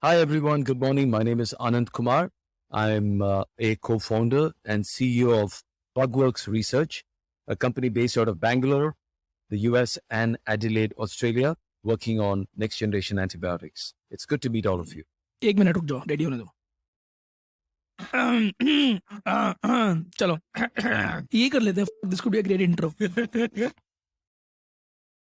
Hi, everyone. Good morning. My name is Anand Kumar. I'm a co-founder and CEO of Bugworks Research, a company based out of Bangalore, the US, and Adelaide, Australia, working on next generation antibiotics. It's good to meet all of you. एक minute रुक जाओ, ready होने दो। चलो ये कर लेते हैं। This could be a great intro.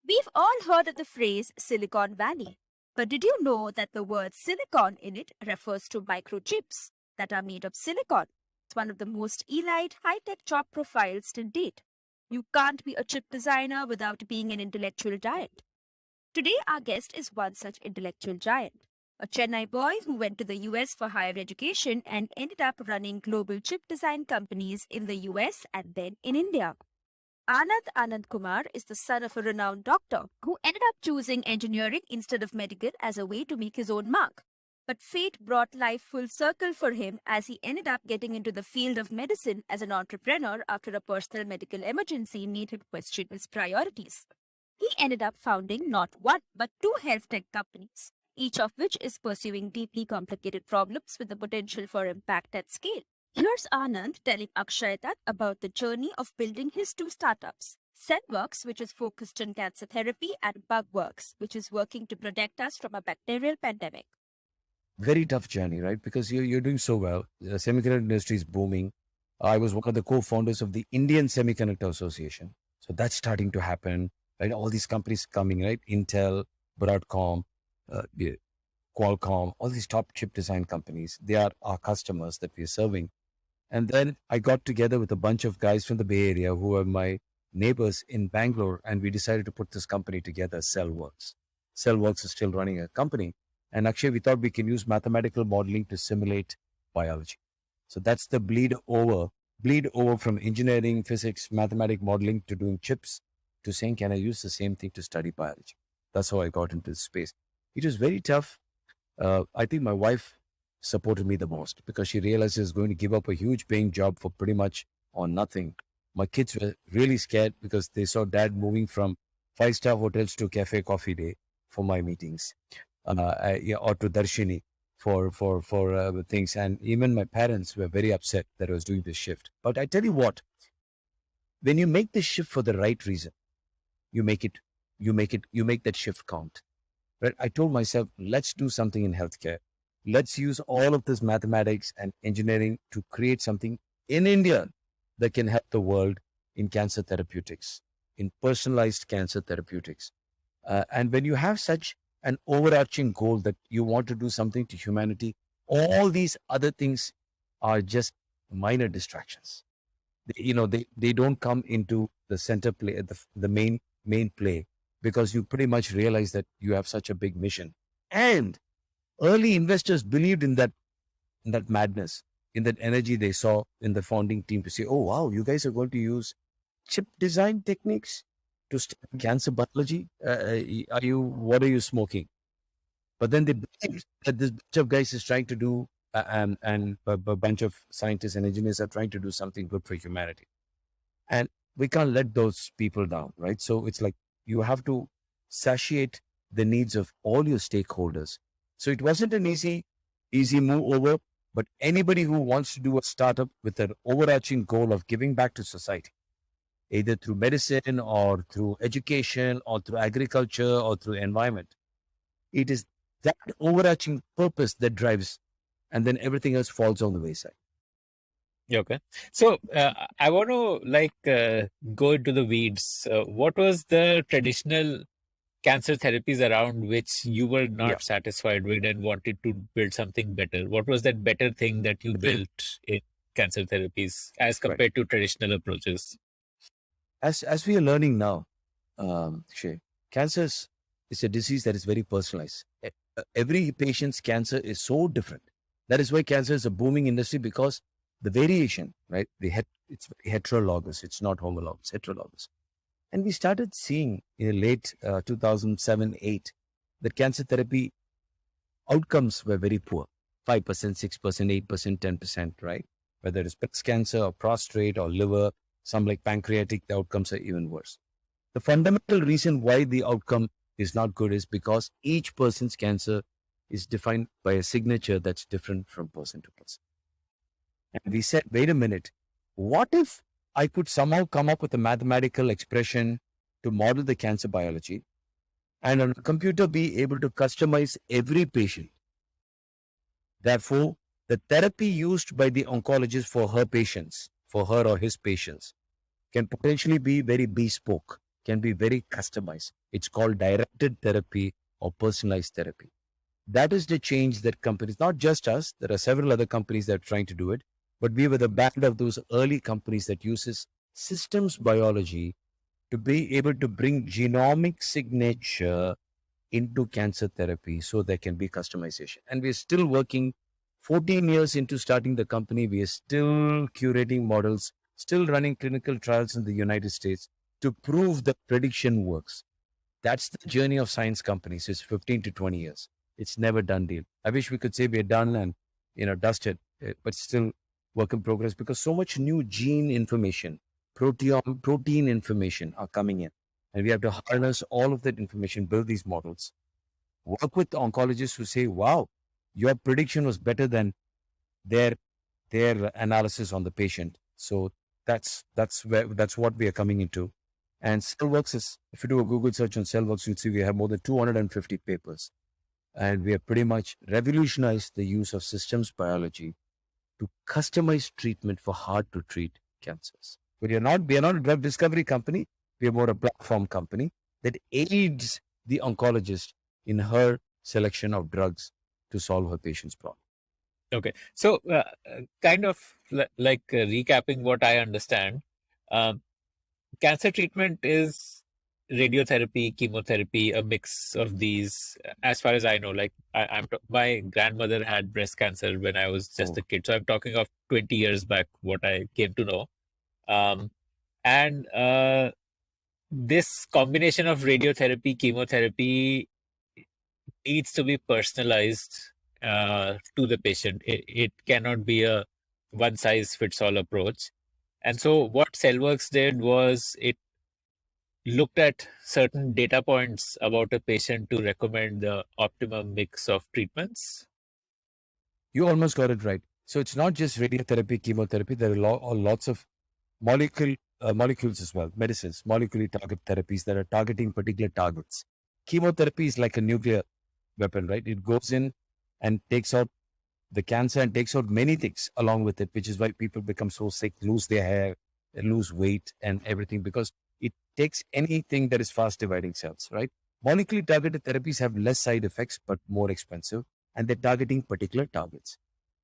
We've all heard of the phrase Silicon Valley, but did you know that the word silicon in it refers to microchips that are made of silicon? It's one of the most elite high-tech job profiles to date. You can't be a chip designer without being an intellectual giant. Today, our guest is one such intellectual giant, a Chennai boy who went to the US for higher education and ended up running global chip design companies in the US and then in India. Anandkumar is the son of a renowned doctor who ended up choosing engineering instead of medical as a way to make his own mark. But fate brought life full circle for him as he ended up getting into the field of medicine as an entrepreneur after a personal medical emergency made him question his priorities. He ended up founding not one but two health tech companies, each of which is pursuing deeply complicated problems with the potential for impact at scale. Here's Anand telling Akshayatat about the journey of building his two startups, Cellworks, which is focused on cancer therapy, and Bugworks, which is working to protect us from a bacterial pandemic. Very tough journey, right? Because you're doing so well. The semiconductor industry is booming. I was one of the co-founders of the Indian Semiconductor Association. So that's starting to happen, right? All these companies coming, right? Intel, Broadcom, yeah, Qualcomm, all these top chip design companies, they are our customers that we're serving. And then I got together with a bunch of guys from the Bay Area who are my neighbors in Bangalore, and we decided to put this company together, Cellworks. Cellworks is still running a company. And actually, we thought we can use mathematical modeling to simulate biology. So that's the bleed over from engineering, physics, mathematical modeling to doing chips to saying, can I use the same thing to study biology? That's how I got into this space. It was very tough. I think my wife supported me the most because she realized she was going to give up a huge paying job for pretty much on nothing. My kids were really scared because they saw dad moving from 5-star hotels to cafe coffee day for my meetings, or to Darshini for things. And even my parents were very upset that I was doing this shift. But I tell you what, when you make this shift for the right reason, you make that shift count. Right? I told myself, let's do something in healthcare. Let's use all of this mathematics and engineering to create something in India that can help the world in cancer therapeutics, in personalized cancer therapeutics. And when you have such an overarching goal that you want to do something to humanity, all these other things are just minor distractions. They don't come into the center play, the main play, because you pretty much realize that you have such a big mission. And early investors believed in that madness, in that energy they saw in the founding team to say, oh, wow, you guys are going to use chip design techniques to study cancer biology. What are you smoking? But then they believed that this bunch of guys is trying to do, and a bunch of scientists and engineers are trying to do something good for humanity. And we can't let those people down, right? So it's like you have to satiate the needs of all your stakeholders. So it wasn't an easy move over, but anybody who wants to do a startup with an overarching goal of giving back to society, either through medicine or through education or through agriculture or through environment, it is that overarching purpose that drives, and then everything else falls on the wayside. Okay. So I want to go into the weeds. What was the traditional cancer therapies around which you were not satisfied with and wanted to build something better? What was that better thing that you built in cancer therapies as compared to traditional approaches? As we are learning now, Shay, cancer is a disease that is very personalized. Every patient's cancer is so different. That is why cancer is a booming industry, because the variation, right? It's heterologous. It's not homologous, heterologous. And we started seeing in late 2007-8 that cancer therapy outcomes were very poor. 5%, 6%, 8%, 10%, right? Whether it's breast cancer or prostate or liver, some like pancreatic, the outcomes are even worse. The fundamental reason why the outcome is not good is because each person's cancer is defined by a signature that's different from person to person. And we said, wait a minute, what if I could somehow come up with a mathematical expression to model the cancer biology and on a computer be able to customize every patient? Therefore, the therapy used by the oncologist for her patients, for her or his patients, can potentially be very bespoke, can be very customized. It's called directed therapy or personalized therapy. That is the change that companies, not just us, there are several other companies that are trying to do it, but we were the band of those early companies that uses systems biology to be able to bring genomic signature into cancer therapy so there can be customization. And we're still working 14 years into starting the company. We are still curating models, still running clinical trials in the United States to prove that prediction works. That's the journey of science companies. It's 15 to 20 years. It's never done deal. I wish we could say we're done and, dusted, but still work in progress because so much new gene information, protein information are coming in. And we have to harness all of that information, build these models, work with oncologists who say, wow, your prediction was better than their analysis on the patient. So that's what we are coming into. And Cellworks is, if you do a Google search on Cellworks, you'll see we have more than 250 papers. And we have pretty much revolutionized the use of systems biology to customize treatment for hard to treat cancers. But we are not a drug discovery company. We are more a platform company that aids the oncologist in her selection of drugs to solve her patient's problem. Okay. So, kind of recapping what I understand, cancer treatment is radiotherapy, chemotherapy, a mix of these. As far as I know, like my grandmother had breast cancer when I was just a kid. So I'm talking of 20 years back, what I came to know. And this combination of radiotherapy, chemotherapy needs to be personalized to the patient. It cannot be a one size fits all approach. And so what Cellworks did was it looked at certain data points about a patient to recommend the optimum mix of treatments. You almost got it right. So it's not just radiotherapy, chemotherapy. There are lots of molecules as well, medicines, molecularly target therapies that are targeting particular targets. Chemotherapy is like a nuclear weapon, right? It goes in and takes out the cancer and takes out many things along with it, which is why people become so sick, lose their hair, lose weight and everything, because it takes anything that is fast dividing cells, right? Molecularly targeted therapies have less side effects, but more expensive, and they're targeting particular targets.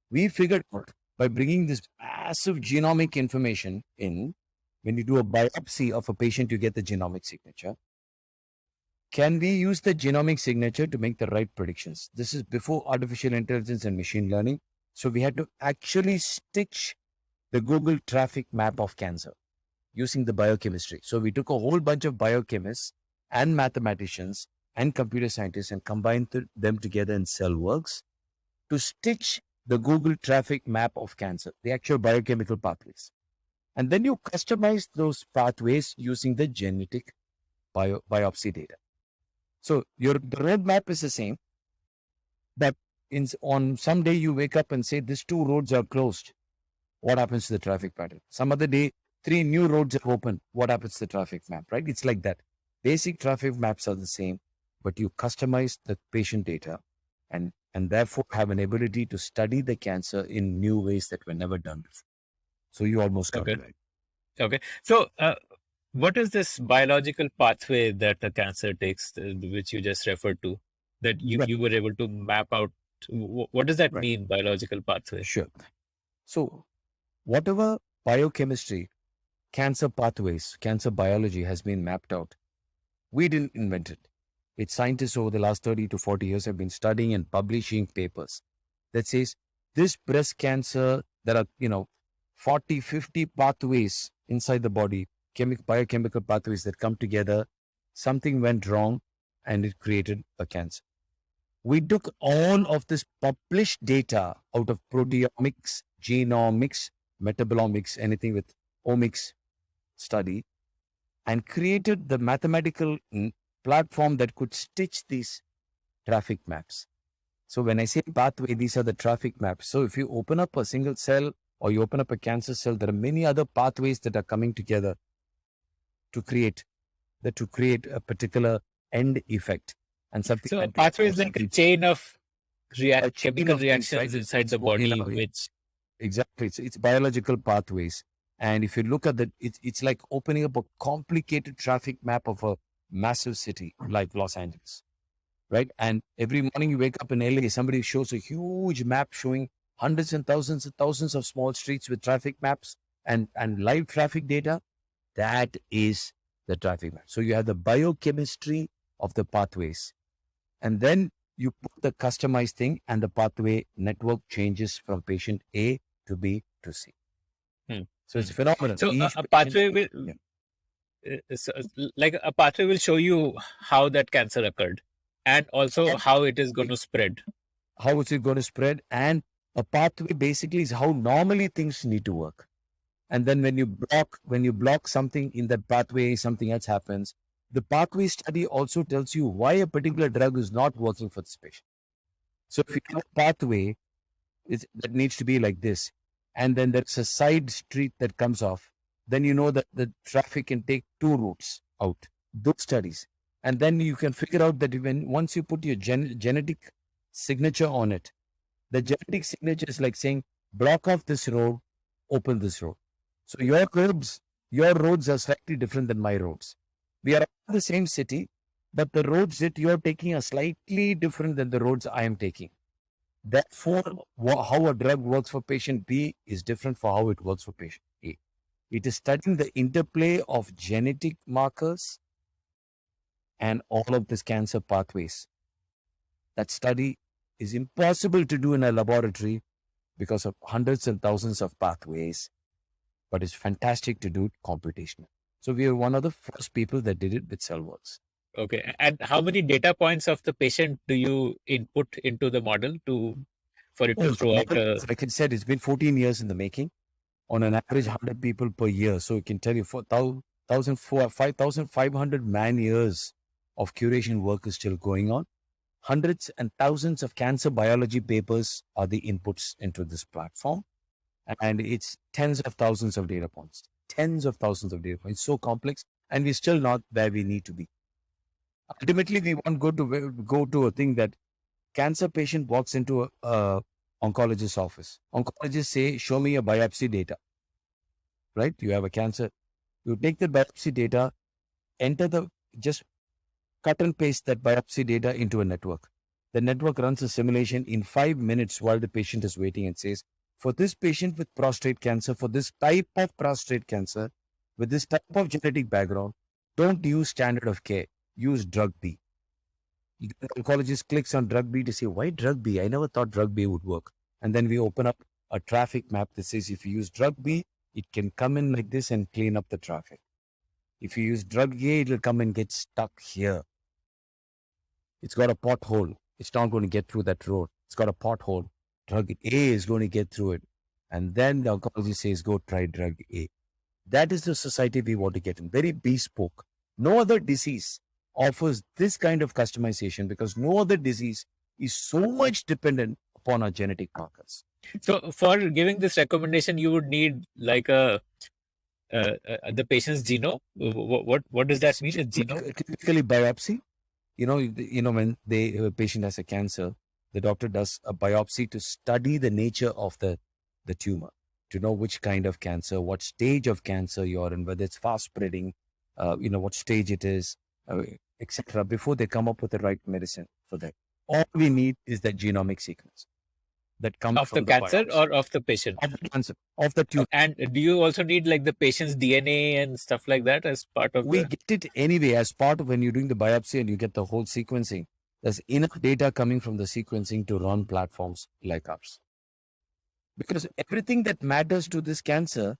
We figured out by bringing this massive genomic information in, when you do a biopsy of a patient, you get the genomic signature. Can we use the genomic signature to make the right predictions? This is before artificial intelligence and machine learning. So we had to actually stitch the Google traffic map of cancer using the biochemistry. So we took a whole bunch of biochemists and mathematicians and computer scientists and combined them together in Cellworks to stitch the Google traffic map of cancer, the actual biochemical pathways. And then you customize those pathways using the genetic biopsy data. So the roadmap is the same. That on some day you wake up and say, these 2 roads are closed. What happens to the traffic pattern? Some other day, 3 new roads are open. What happens to the traffic map, right? It's like that. Basic traffic maps are the same, but you customize the patient data and therefore have an ability to study the cancer in new ways that were never done before. So you almost got it right. Okay. So what is this biological pathway that a cancer takes, which you just referred to, that you were able to map out? What does that mean, biological pathway? Sure. So whatever biochemistry, cancer pathways, cancer biology has been mapped out, we didn't invent it. It's scientists over the last 30 to 40 years have been studying and publishing papers that says this breast cancer, there are, 40, 50 pathways inside the body, biochemical pathways that come together. Something went wrong and it created a cancer. We took all of this published data out of proteomics, genomics, metabolomics, anything with omics study, and created the mathematical platform that could stitch these traffic maps. So when I say pathway, these are the traffic maps. So if you open up a single cell or you open up a cancer cell, there are many other pathways that are coming together to create a particular end effect and something So a that pathway is like a chain of a chain chemical of things, right? reactions inside the body, which Exactly. It's biological pathways. And if you look at that, it's like opening up a complicated traffic map of a massive city like Los Angeles, right? And every morning you wake up in LA, somebody shows a huge map showing hundreds and thousands of small streets with traffic maps and live traffic data. That is the traffic map. So you have the biochemistry of the pathways. And then you put the customized thing and the pathway network changes from patient A to B to C. Hmm. So it's phenomenal. So Each a patient- pathway will, Yeah. like a pathway will show you how that cancer occurred and also how it is going to spread. How is it going to spread? And a pathway basically is how normally things need to work. And then when you block something in that pathway, something else happens. The pathway study also tells you why a particular drug is not working for this patient. So if you have a pathway that needs to be like this, and then there's a side street that comes off, then you know that the traffic can take two routes out. Those studies. And then you can figure out that once you put your genetic signature on it, the genetic signature is like saying, block off this road, open this road. So your roads are slightly different than my roads. We are in the same city, but the roads that you are taking are slightly different than the roads I am taking. Therefore, how a drug works for patient B is different for how it works for patient A. It is studying the interplay of genetic markers and all of these cancer pathways. That study is impossible to do in a laboratory because of hundreds and thousands of pathways, but it's fantastic to do it computational. So we are one of the first people that did it with CellWorks. Okay. And how many data points of the patient do you input into the model for it to throw out? Like I said, it's been 14 years in the making. On an average, 100 people per year. So it can tell you 5,500 man years of curation work is still going on. Hundreds and thousands of cancer biology papers are the inputs into this platform. And it's tens of thousands of data points. It's so complex. And we're still not where we need to be. Ultimately, we want to go to a thing that cancer patient walks into a oncologist's office. Oncologists say, show me your biopsy data. Right? You have a cancer. You take the biopsy data, just cut and paste that biopsy data into a network. The network runs a simulation in 5 minutes while the patient is waiting and says, for this patient with prostate cancer, for this type of prostate cancer, with this type of genetic background, don't use standard of care. Use drug B. The oncologist clicks on drug B to say, why drug B? I never thought drug B would work. And then we open up a traffic map that says, if you use drug B, it can come in like this and clean up the traffic. If you use drug A, it will come and get stuck here. It's got a pothole. It's not going to get through that road. It's got a pothole. Drug A is going to get through it. And then the oncologist says, go try drug A. That is the society we want to get in. Very bespoke. No other disease offers this kind of customization because no other disease is so much dependent upon our genetic markers. So for giving this recommendation, you would need like the patient's genome. What does that mean? A genome? Typically biopsy. When a patient has a cancer, the doctor does a biopsy to study the nature of the tumor, to know which kind of cancer, what stage of cancer you're in, whether it's fast spreading, what stage it is, etc. Before they come up with the right medicine for that. All we need is that genomic sequence that comes Of from the cancer biopsy. or of the patient? Of the cancer, of the tumor. And do you also need like the patient's DNA and stuff like that as part of We get it anyway as part of when you're doing the biopsy and you get the whole sequencing. There's enough data coming from the sequencing to run platforms like ours. Because everything that matters to this cancer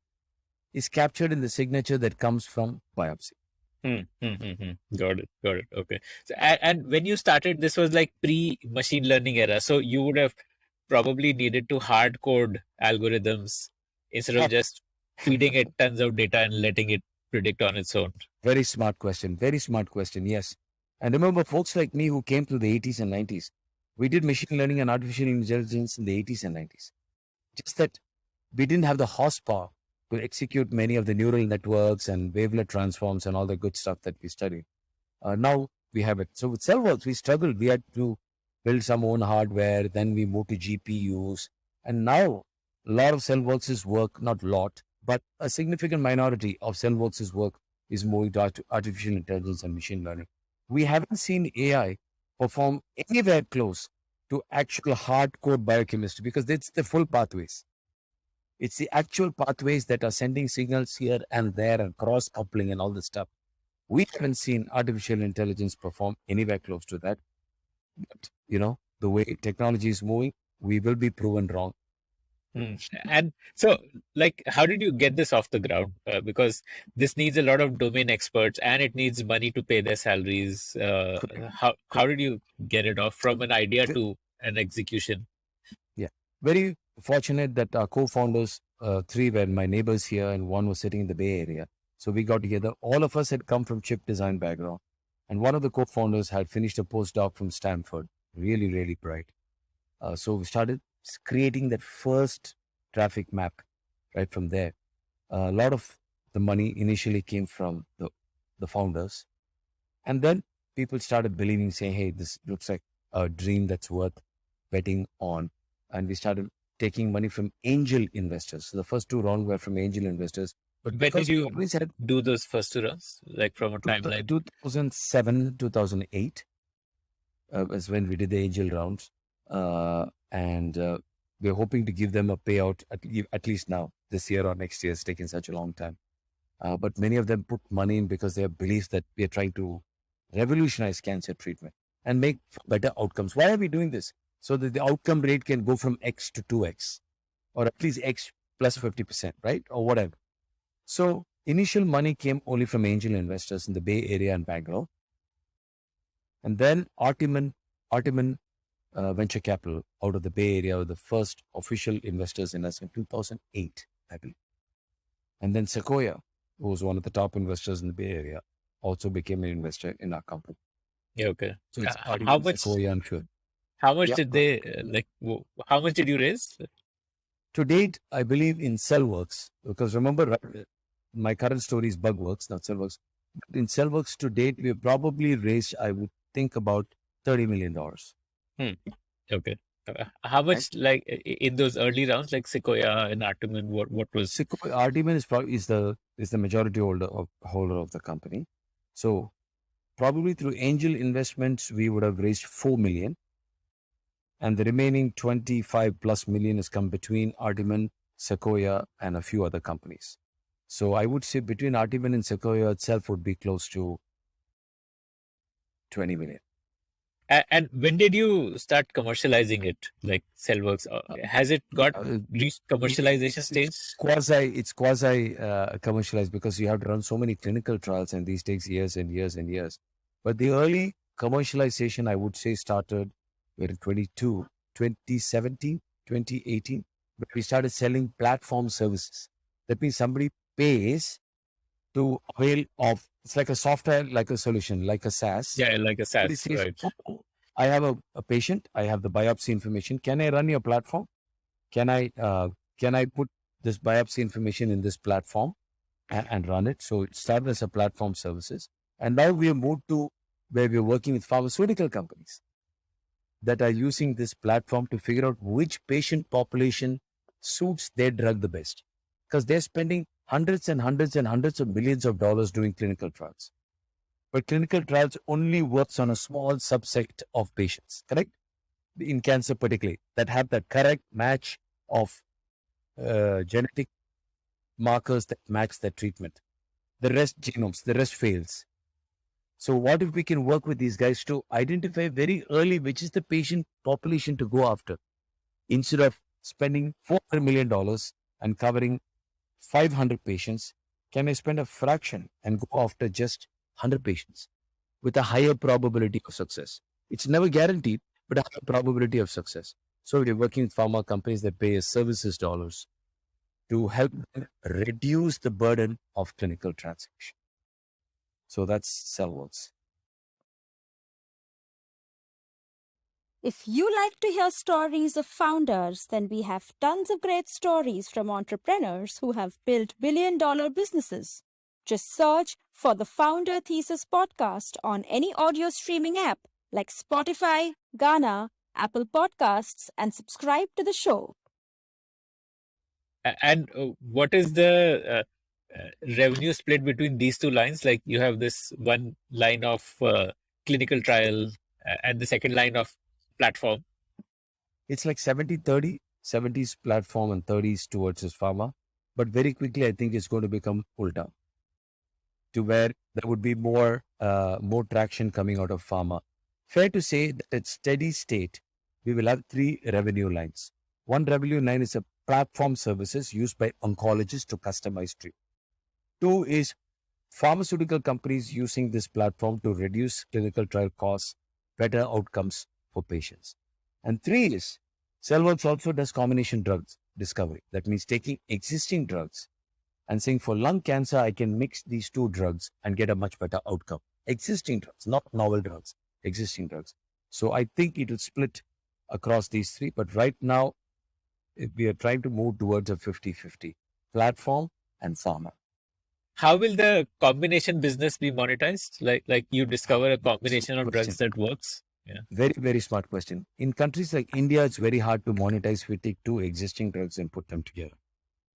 is captured in the signature that comes from biopsy. Got it. Okay. So, and when you started, this was like pre-machine learning era. So you would have probably needed to hard code algorithms instead of just feeding it tons of data and letting it predict on its own. Very smart question. Yes. And remember, folks like me who came through the 80s and 90s, We did machine learning and artificial intelligence in the 80s and 90s. Just that we didn't have the horsepower to execute many of the neural networks and wavelet transforms and all the good stuff that we studied. Now we have it. So with CellWorks, we struggled. We had to build some own hardware. Then we moved to GPUs. And now a lot of CellWorks' work, not a lot, but a significant minority of CellWorks' work is moving to artificial intelligence and machine learning. We haven't seen AI perform anywhere close to actual hardcore biochemistry because it's the full pathways. It's the actual pathways that are sending signals here and there and cross coupling and all this stuff. We haven't seen artificial intelligence perform anywhere close to that. But, the way technology is moving, we will be proven wrong. And so, how did you get this off the ground? Because this needs a lot of domain experts and it needs money to pay their salaries. How did you get it off from an idea to an execution? Yeah, very fortunate that our co-founders, three were my neighbors here and one was sitting in the Bay Area. So we got together. All of us had come from chip design background. And one of the co-founders had finished a postdoc from Stanford. Really, really bright. So we started creating that first traffic map right from there. A lot of the money initially came from the founders. And then people started believing, saying, hey, this looks like a dream that's worth betting on. And we started taking money from angel investors. So the first two rounds were from angel investors. But when did you do those first two rounds, from a timeline? 2007, 2008 was when we did the angel rounds. And we're hoping to give them a payout at least now, this year or next year. It's taken such a long time. But many of them put money in because they have beliefs that we are trying to revolutionize cancer treatment and make better outcomes. Why are we doing this? So that the outcome rate can go from X to 2X or at least X plus 50%, right? Or whatever. So initial money came only from angel investors in the Bay Area and Bangalore. And then Artiman Venture Capital out of the Bay Area were the first official investors in us in 2008, I believe. And then Sequoia, who was one of the top investors in the Bay Area, also became an investor in our company. Yeah, okay. So it's how much? Sequoia, I'm sure. How much did they how much did you raise? To date, I believe in CellWorks, because remember, right, my current story is Bugworks, not CellWorks. In CellWorks to date, we have probably raised, I would think, about $30 million. Okay. How much, in those early rounds, like Sequoia and Artiman, what was? Sequoia, Artiman is the majority holder of the company. So probably through angel investments, we would have raised $4 million. And the remaining 25 plus million has come between Artiman, Sequoia, and a few other companies. So I would say between Artiman and Sequoia itself would be close to 20 million. And when did you start commercializing it, like CellWorks? Has it got reached commercialization stage? It's quasi commercialized because you have to run so many clinical trials and these takes years and years and years. But the early commercialization, I would say, started in 2017, 2018, but we started selling platform services. That means somebody pays to avail of, it's like a software, like a solution, like a SaaS. Yeah, like a SaaS, right. I have a patient, I have the biopsy information. Can I run your platform? Can I put this biopsy information in this platform and run it? So it started as a platform services. And now we have moved to where we're working with pharmaceutical companies that are using this platform to figure out which patient population suits their drug the best. Because they're spending hundreds and hundreds and hundreds of millions of dollars doing clinical trials. But clinical trials only works on a small subset of patients, correct? In cancer particularly, that have that correct match of genetic markers that match the treatment. The rest genomes, the rest fails. So what if we can work with these guys to identify very early which is the patient population to go after? Instead of spending $400 million and covering 500 patients, can I spend a fraction and go after just 100 patients with a higher probability of success? It's never guaranteed, but a higher probability of success. So we're working with pharma companies that pay us services dollars to help them reduce the burden of clinical transaction. So that's CellWorks. If you like to hear stories of founders, then we have tons of great stories from entrepreneurs who have built billion-dollar businesses. Just search for the Founder Thesis podcast on any audio streaming app like Spotify, Ghana, Apple Podcasts, and subscribe to the show. And what is the revenue split between these two lines? Like you have this one line of clinical trial and the second line of platform. It's like 70-30, 70s platform and 30s towards his pharma. But very quickly, I think it's going to become ulta, to where there would be more traction coming out of pharma. Fair to say that at steady state, we will have 3 revenue lines. One revenue line is a platform services used by oncologists to customize treatment. 2 is pharmaceutical companies using this platform to reduce clinical trial costs, better outcomes for patients. And 3 is Cellworks also does combination drugs discovery. That means taking existing drugs and saying for lung cancer, I can mix these 2 drugs and get a much better outcome. Existing drugs, not novel drugs, existing drugs. So I think it will split across these 3. But right now, we are trying to move towards a 50-50 platform and pharma. How will the combination business be monetized? Like you discover a combination of drugs Question. that works. Yeah. Very, very smart question. In countries like India, it's very hard to monetize if we take 2 existing drugs and put them together.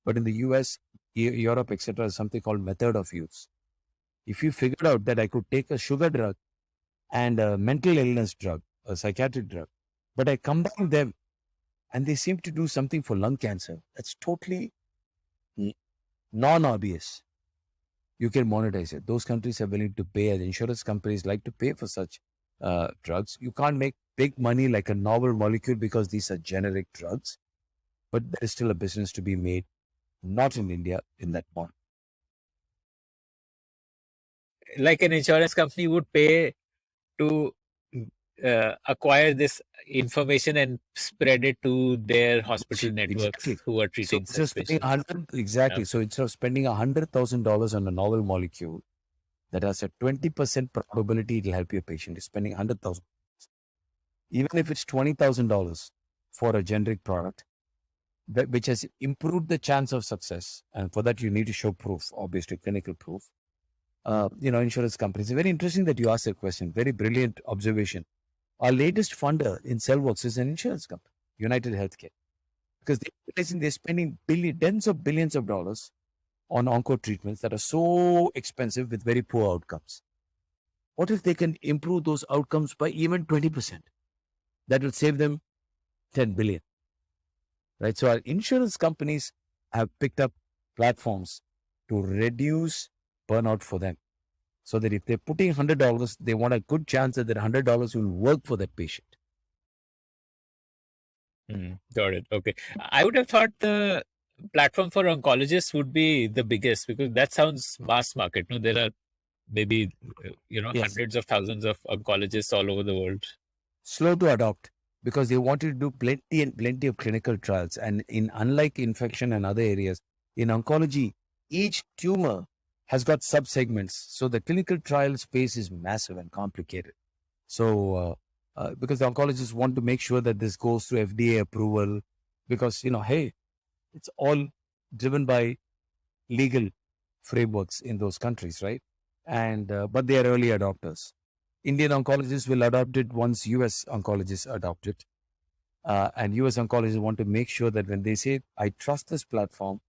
But in the US, Europe, etc., something called method of use. If you figured out that I could take a sugar drug and a mental illness drug, a psychiatric drug, but I combine them and they seem to do something for lung cancer, that's totally non-obvious. You can monetize it. Those countries are willing to pay, and insurance companies like to pay for such drugs. You can't make big money like a novel molecule because these are generic drugs, but there is still a business to be made, not in India, in that one. Like an insurance company would pay to acquire this information and spread it to their hospital networks who are treating so such spending patients. exactly. Yeah. So instead of spending $100,000 on a novel molecule that has a 20% probability it'll help your patient, is spending $100,000. Even if it's $20,000 for a generic product, which has improved the chance of success, and for that you need to show proof, obviously clinical proof. Insurance companies. It's very interesting that you asked that question. Very brilliant observation. Our latest funder in Cellworks is an insurance company, United Healthcare, because they're spending tens of billions of dollars on onco treatments that are so expensive with very poor outcomes. What if they can improve those outcomes by even 20%? That will save them 10 billion. Right? So our insurance companies have picked up platforms to reduce burnout for them. So that if they're putting $100, they want a good chance that $100 will work for that patient. Got it. Okay. I would have thought the platform for oncologists would be the biggest because that sounds mass market. No, there are maybe Yes. hundreds of thousands of oncologists all over the world. Slow to adopt because they wanted to do plenty of clinical trials. And unlike infection and other areas, in oncology, each tumor has got subsegments. So the clinical trial space is massive and complicated. So because the oncologists want to make sure that this goes through FDA approval, because, hey, it's all driven by legal frameworks in those countries, right? And but they are early adopters. Indian oncologists will adopt it once US oncologists adopt it. And US oncologists want to make sure that when they say, I trust this platform,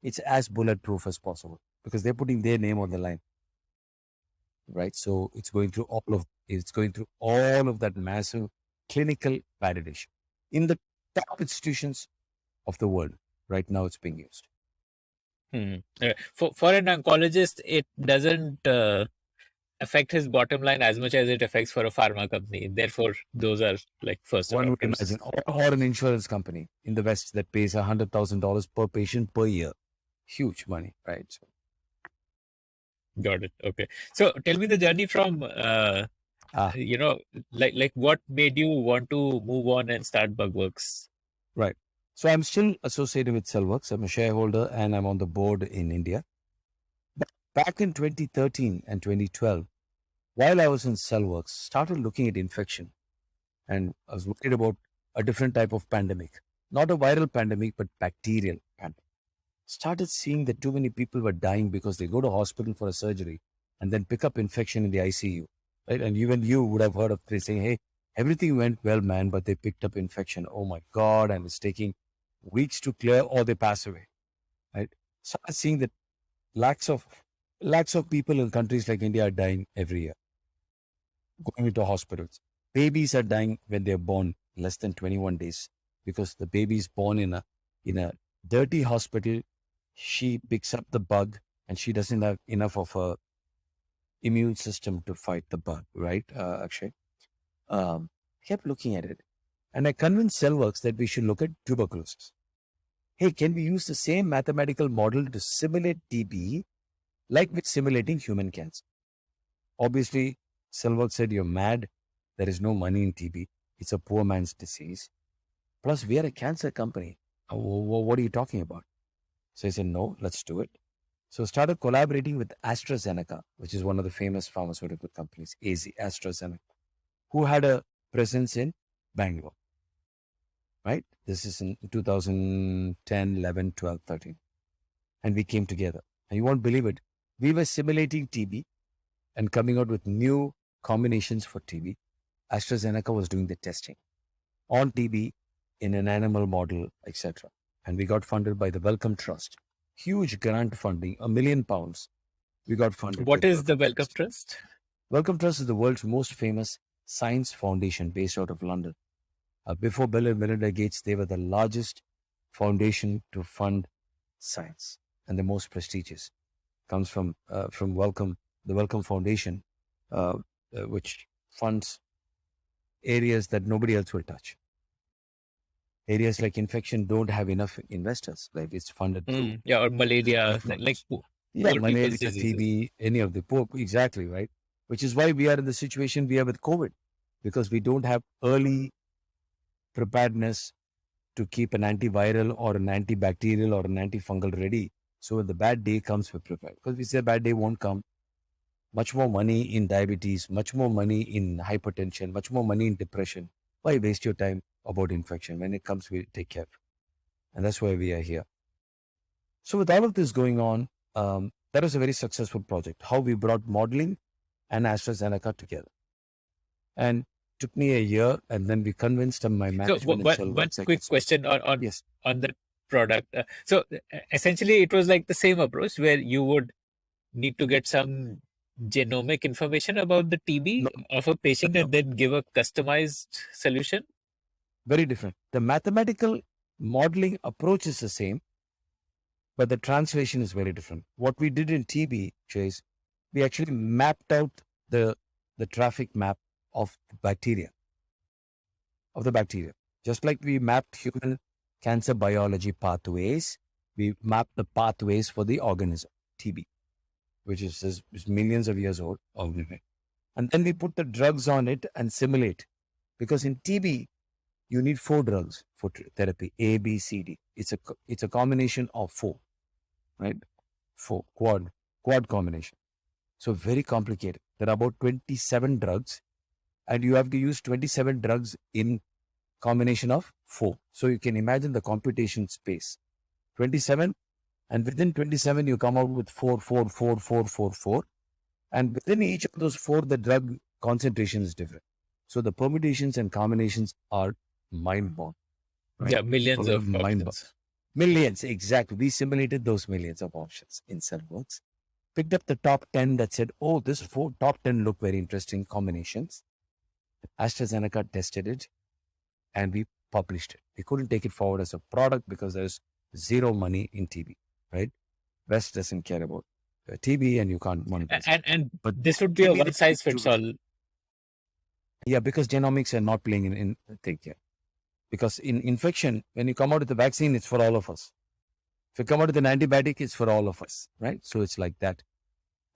it's as bulletproof as possible because they're putting their name on the line. Right. So it's going through all of that massive clinical validation in the top institutions of the world. Right now it's being used. For an oncologist, it doesn't affect his bottom line as much as it affects for a pharma company. Therefore, those are like first One would adopters. imagine, or an insurance company in the West that pays $100,000 per patient per year. Huge money, right? So, got it. Okay. So tell me the journey from, like what made you want to move on and start Bugworks? Right. So I'm still associated with Cellworks. I'm a shareholder and I'm on the board in India. But back in 2013 and 2012, while I was in Cellworks, started looking at infection. and I was worried about a different type of pandemic, not a viral pandemic, but bacterial pandemic. Started seeing that too many people were dying because they go to hospital for a surgery and then pick up infection in the ICU, right? And even you would have heard of this saying, hey, everything went well, man, but they picked up infection. Oh my God. And it's taking weeks to clear or they pass away, right? Started seeing that lakhs of people in countries like India are dying every year, going into hospitals. Babies are dying when they're born less than 21 days because the baby is born in a dirty hospital. She picks up the bug and she doesn't have enough of a immune system to fight the bug, right, Akshay? Kept looking at it. And I convinced Cellworks that we should look at tuberculosis. Hey, can we use the same mathematical model to simulate TB like with simulating human cancer? Obviously, Cellworks said, you're mad. There is no money in TB. It's a poor man's disease. Plus, we are a cancer company. What are you talking about? So I said, no, let's do it. So started collaborating with AstraZeneca, which is one of the famous pharmaceutical companies, AstraZeneca, who had a presence in Bangalore, right? This is in 2010, 11, 12, 13. And we came together. And you won't believe it. We were simulating TB and coming out with new combinations for TB. AstraZeneca was doing the testing on TB in an animal model, etc. And we got funded by the Wellcome Trust. Huge grant funding, £1 million. We got funded. What is the Wellcome Trust? Wellcome Trust is the world's most famous science foundation based out of London. Before Bill and Melinda Gates, they were the largest foundation to fund science and the most prestigious. Comes from Wellcome, the Wellcome Foundation, which funds areas that nobody else will touch. Areas like infection don't have enough investors. Like it's funded through. Yeah, or malaria, malaria, TB, any of the poor. Exactly, right? Which is why we are in the situation we are with COVID, because we don't have early preparedness to keep an antiviral or an antibacterial or an antifungal ready. So when the bad day comes, we're prepared. Because we say bad day won't come. Much more money in diabetes, much more money in hypertension, much more money in depression. Why waste your time about infection? When it comes, we take care. And that's why we are here. So with all of this going on, that was a very successful project. How we brought modeling and AstraZeneca together. And took me a year, and then we convinced them, my management. So one quick question on the product. So essentially, it was like the same approach where you would need to get some genomic information about the TB of a patient and then give a customized solution? Very different. The mathematical modeling approach is the same, but the translation is very different. What we did in TB, Chase, we actually mapped out the traffic map of the bacteria. Just like we mapped human cancer biology pathways, we mapped the pathways for the organism, TB, which is millions of years old. And then we put the drugs on it and simulate. Because in TB, you need 4 drugs for therapy, A, B, C, D. It's a combination of 4, right? 4, quad combination. So very complicated. There are about 27 drugs, and you have to use 27 drugs in combination of 4. So you can imagine the computation space. 27, and within 27, you come out with 4. And within each of those 4, the drug concentration is different. So the permutations and combinations are mind-boggling. Right? Yeah, millions of options. Millions, exactly. We simulated those millions of options in Cellworks. Picked up the top 10 that said, oh, this 4 top 10 look very interesting combinations. AstraZeneca tested it, and we published it. We couldn't take it forward as a product because there's zero money in TB, right? West doesn't care about TB, and you can't monetize. But this would be a one-size-fits-all. Yeah, because genomics are not playing in take care. Because in infection, when you come out with the vaccine, it's for all of us. If you come out with an antibiotic, it's for all of us, right? So it's like that.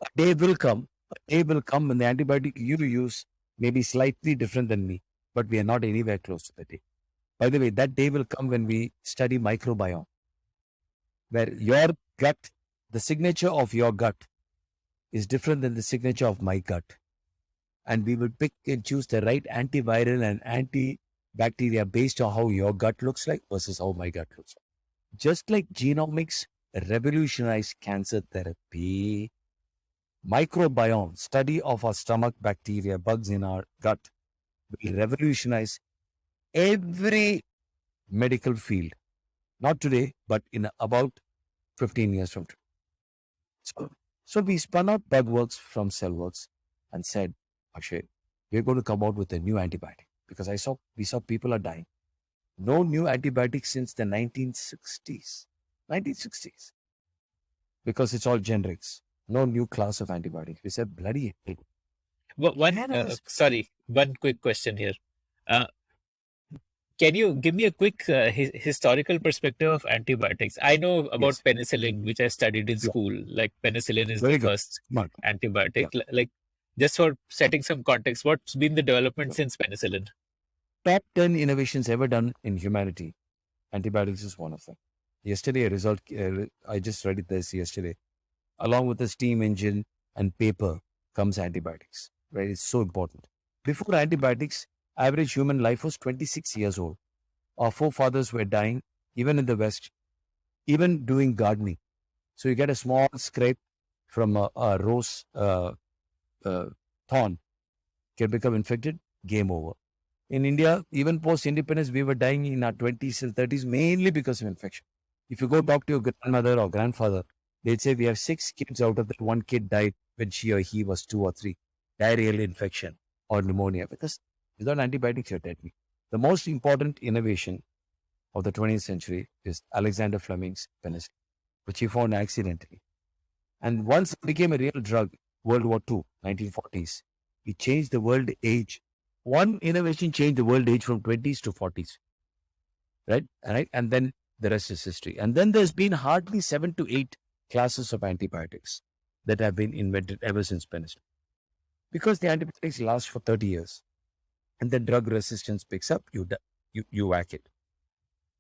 A day will come when the antibiotic you use may be slightly different than me, but we are not anywhere close to the day. By the way, that day will come when we study microbiome, where your gut, the signature of your gut is different than the signature of my gut. and we will pick and choose the right antiviral and antibacteria based on how your gut looks like versus how my gut looks like. Just like genomics revolutionized cancer therapy, microbiome, study of our stomach bacteria, bugs in our gut, will revolutionize every medical field. Not today, but in about 15 years from today. So we spun out Bugworks from Cellworks and said, Akshay, we're going to come out with a new antibiotic because we saw people are dying. No new antibiotics since the 1960s. 1960s. Because it's all generics. No new class of antibiotics. We said, bloody hell. One quick question here. Can you give me a quick historical perspective of antibiotics? I know about penicillin, which I studied in school. Like penicillin is Very the good. first Smart. antibiotic. Like just for setting some context, what's been the development since penicillin? Top 10 innovations ever done in humanity. Antibiotics is one of them. Yesterday, I just read this yesterday. Along with the steam engine and paper comes antibiotics. Right? It's so important. Before antibiotics, average human life was 26 years old. Our forefathers were dying, even in the West, even doing gardening. So you get a small scrape from a rose thorn, can become infected, game over. In India, even post-independence, we were dying in our 20s and 30s mainly because of infection. If you go talk to your grandmother or grandfather, they'd say we have 6 kids, out of that 1 kid died when she or he was 2 or 3. Diarrheal infection or pneumonia, because without antibiotics, you're dead. The most important innovation of the 20th century is Alexander Fleming's penicillin, which he found accidentally. And once it became a real drug, World War II, 1940s, it changed the world age. One innovation changed the world age from 20s to 40s. Right? And then the rest is history. And then there's been hardly 7 to 8 classes of antibiotics that have been invented ever since penicillin. Because the antibiotics last for 30 years. And then drug resistance picks up, you whack it.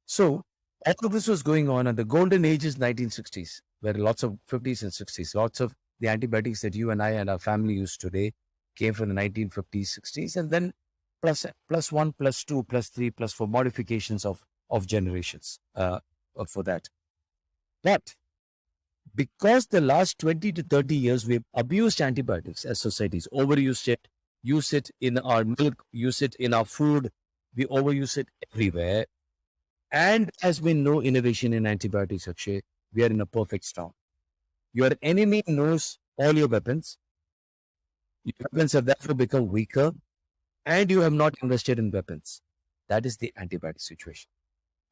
So all of this was going on, and the golden age is 1960s, where lots of 50s and 60s, lots of the antibiotics that you and I and our family use today came from the 1950s, 60s, and then plus 1, plus 2, plus 3, plus 4 modifications of generations for that. But because the last 20 to 30 years we've abused antibiotics as societies, overused it, use it in our milk, use it in our food, we overuse it everywhere. And has been no innovation in antibiotics, Akshay. We are in a perfect storm. Your enemy knows all your weapons. Your weapons have therefore become weaker, and you have not invested in weapons. That is the antibiotic situation.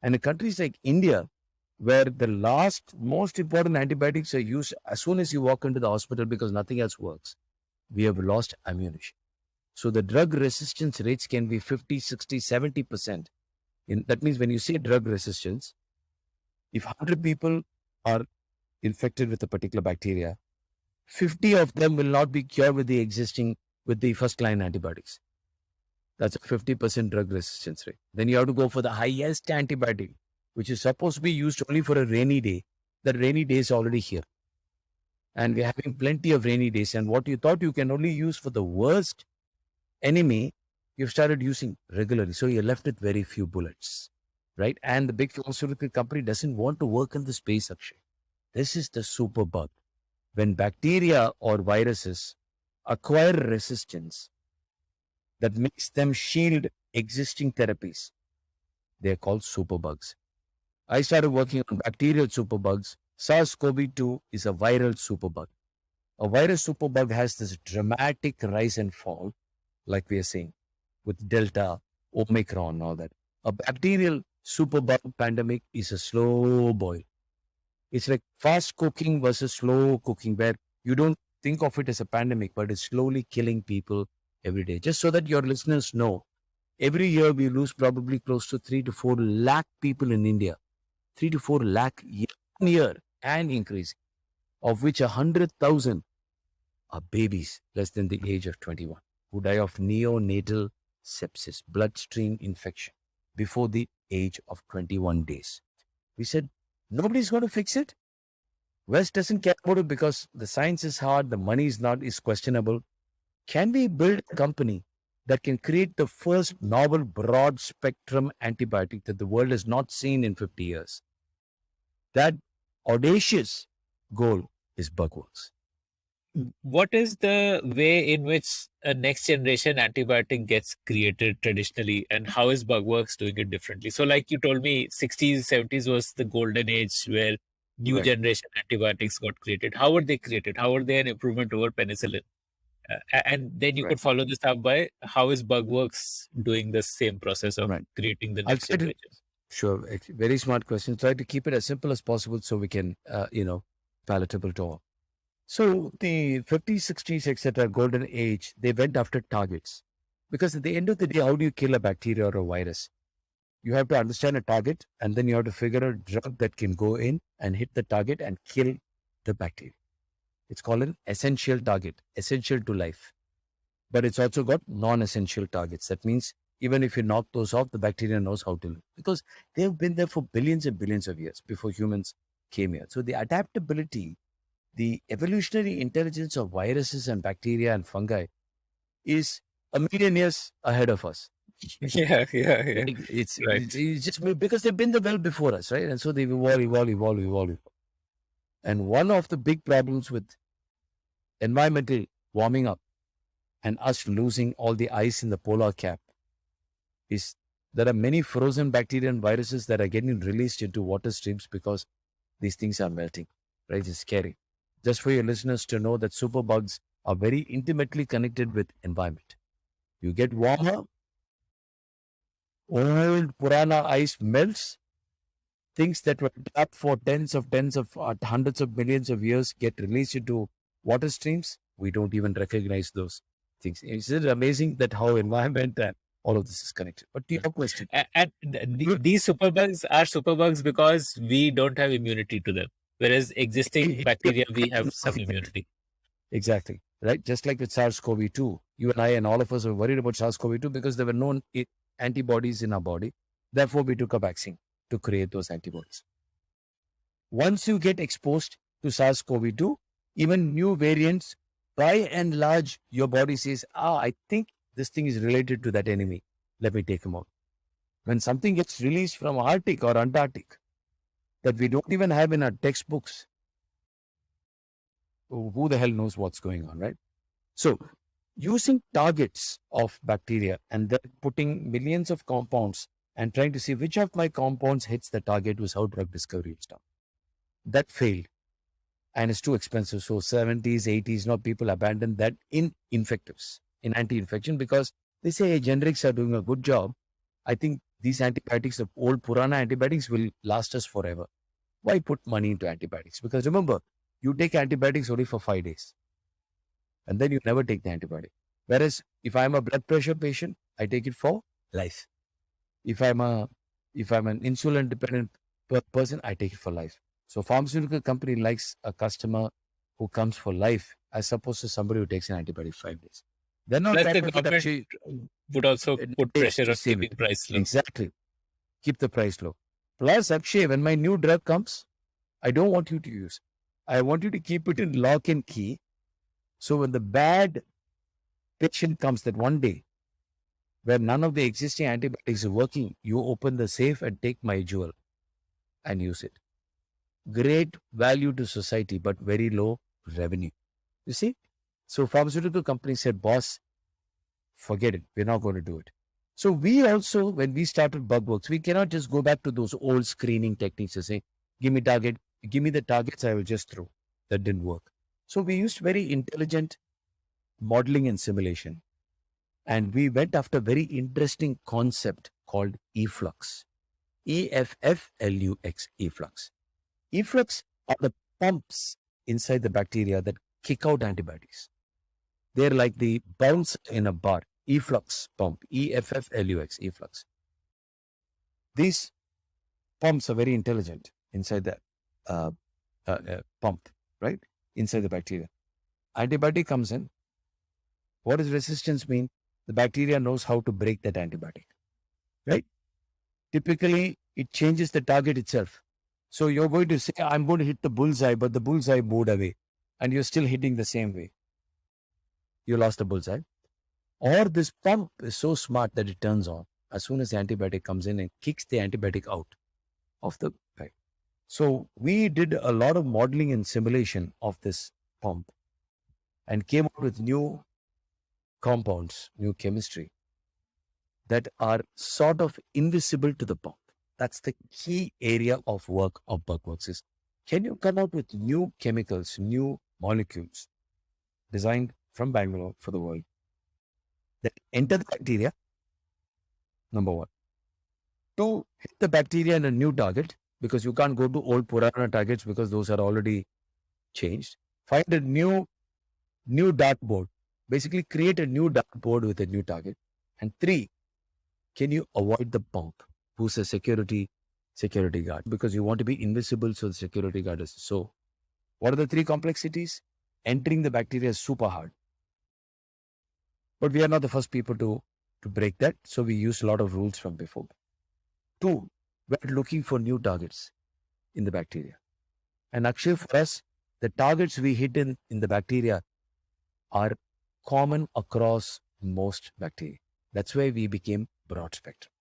And in countries like India, where the most important antibiotics are used as soon as you walk into the hospital because nothing else works, we have lost ammunition. So the drug resistance rates can be 50, 60, 70%. That means when you say drug resistance, if 100 people are infected with a particular bacteria, 50 of them will not be cured with the first line antibiotics. That's a 50% drug resistance rate. Then you have to go for the highest antibiotic, which is supposed to be used only for a rainy day. The rainy day is already here. And we're having plenty of rainy days. And what you thought you can only use for the worst enemy, you've started using regularly. So you're left with very few bullets, right? And the big pharmaceutical company doesn't want to work in the space, Akshay. This is the super bug. When bacteria or viruses acquire resistance that makes them shield existing therapies, they're called superbugs. I started working on bacterial superbugs. SARS-CoV-2 is a viral superbug. A virus superbug has this dramatic rise and fall, like we are saying, with Delta, Omicron, and all that. A bacterial superbug pandemic is a slow boil. It's like fast cooking versus slow cooking, where you don't think of it as a pandemic, but it's slowly killing people every day. Just so that your listeners know, every year we lose probably close to 3 to 4 lakh people in India. 3 to 4 lakh year and increasing, of which 100,000 are babies less than the age of 21 who die of neonatal sepsis, bloodstream infection, before the age of 21 days. We said, nobody's going to fix it. West doesn't care about it because the science is hard, the money is questionable. Can we build a company that can create the first novel broad spectrum antibiotic that the world has not seen in 50 years? That audacious goal is Bugworks. What is the way in which a next generation antibiotic gets created traditionally, and how is Bugworks doing it differently? So, like you told me, 60s, 70s was the golden age where new Right. generation antibiotics got created. How were they created? How were they an improvement over penicillin? And then you Right. could follow this up by how is Bugworks doing the same process of Right. creating the I'll next try to, generation? sure, very smart question. Try to keep it as simple as possible so we can, palatable to all. So the 50s, 60s, etc., golden age, they went after targets. Because at the end of the day, how do you kill a bacteria or a virus? You have to understand a target, and then you have to figure out a drug that can go in and hit the target and kill the bacteria. It's called an essential target, essential to life. But it's also got non-essential targets. That means even if you knock those off, the bacteria knows how to live. Because they've been there for billions and billions of years before humans came here. So the adaptability, the evolutionary intelligence of viruses and bacteria and fungi is a million years ahead of us. Yeah. It's, Right. it's just because they've been there well before us, right? And so they've evolved. And one of the big problems with environmental warming up and us losing all the ice in the polar cap is there are many frozen bacteria and viruses that are getting released into water streams because these things are melting, right? It's scary. Just for your listeners to know that superbugs are very intimately connected with environment. You get warmer, old Purana ice melts, things that were trapped for tens of hundreds of millions of years get released into water streams. We don't even recognize those things. Isn't it amazing that how environment and all of this is connected? But to your question, And these superbugs are superbugs because we don't have immunity to them. Whereas existing bacteria, we have some immunity. exactly, right? Just like with SARS-CoV-2, you and I and all of us were worried about SARS-CoV-2 because there were no antibodies in our body. Therefore, we took a vaccine to create those antibodies. Once you get exposed to SARS-CoV-2, even new variants, by and large, your body says, I think this thing is related to that enemy. Let me take him out. When something gets released from Arctic or Antarctic that we don't even have in our textbooks, who the hell knows what's going on, right? So, using targets of bacteria and then putting millions of compounds and trying to see which of my compounds hits the target was how drug discovery was done. That failed and it's too expensive. So 70s, 80s, now people abandoned that in infectives, in anti-infection, because they say, hey, generics are doing a good job. I think these antibiotics, the old Purana antibiotics will last us forever. Why put money into antibiotics? Because remember, you take antibiotics only for 5 days and then you never take the antibiotic. Whereas if I'm a blood pressure patient, I take it for life. If I'm an insulin dependent person, I take it for life. So pharmaceutical company likes a customer who comes for life as opposed to somebody who takes an antibiotic 5 days. They're not Plus, that the much government would also put pressure on save keeping it. price low. Exactly. Keep the price low. Plus, Akshay, when my new drug comes, I don't want you to use. I want you to keep it in lock and key. So when the bad patient comes that one day where none of the existing antibiotics are working, you open the safe and take my jewel and use it. Great value to society, but very low revenue. You see? So pharmaceutical companies said, boss, forget it. We're not going to do it. So we also, when we started Bugworks, we cannot just go back to those old screening techniques and say, give me the targets, I will just throw. That didn't work. So we used very intelligent modeling and simulation. And we went after a very interesting concept called efflux. EFFLUX, efflux. Efflux are the pumps inside the bacteria that kick out antibodies. They're like the bounce in a bar. Efflux pump, EFFLUX, efflux. These pumps are very intelligent inside the pump, right? Inside the bacteria. Antibiotic comes in. What does resistance mean? The bacteria knows how to break that antibiotic, right? Typically, it changes the target itself. So you're going to say, I'm going to hit the bullseye, but the bullseye moved away and you're still hitting the same way. you lost the bullseye. Or this pump is so smart that it turns on as soon as the antibiotic comes in and kicks the antibiotic out of the bag. So we did a lot of modeling and simulation of this pump and came up with new compounds, new chemistry that are sort of invisible to the pump. That's the key area of work of Bugworks is, can you come out with new chemicals, new molecules designed from Bangalore for the world that enter the bacteria, number one. Two, hit the bacteria in a new target, because you can't go to old Purana targets because those are already changed. Find a new dartboard. Basically create a new dartboard with a new target. And three, can you avoid the pump, who's a security guard, because you want to be invisible so the security guard is. So what are the three complexities? Entering the bacteria is super hard. But we are not the first people to break that. So we use a lot of rules from before. Two, we're looking for new targets in the bacteria. And actually for us, the targets we hit in the bacteria are common across most bacteria. That's why we became broad spectrum.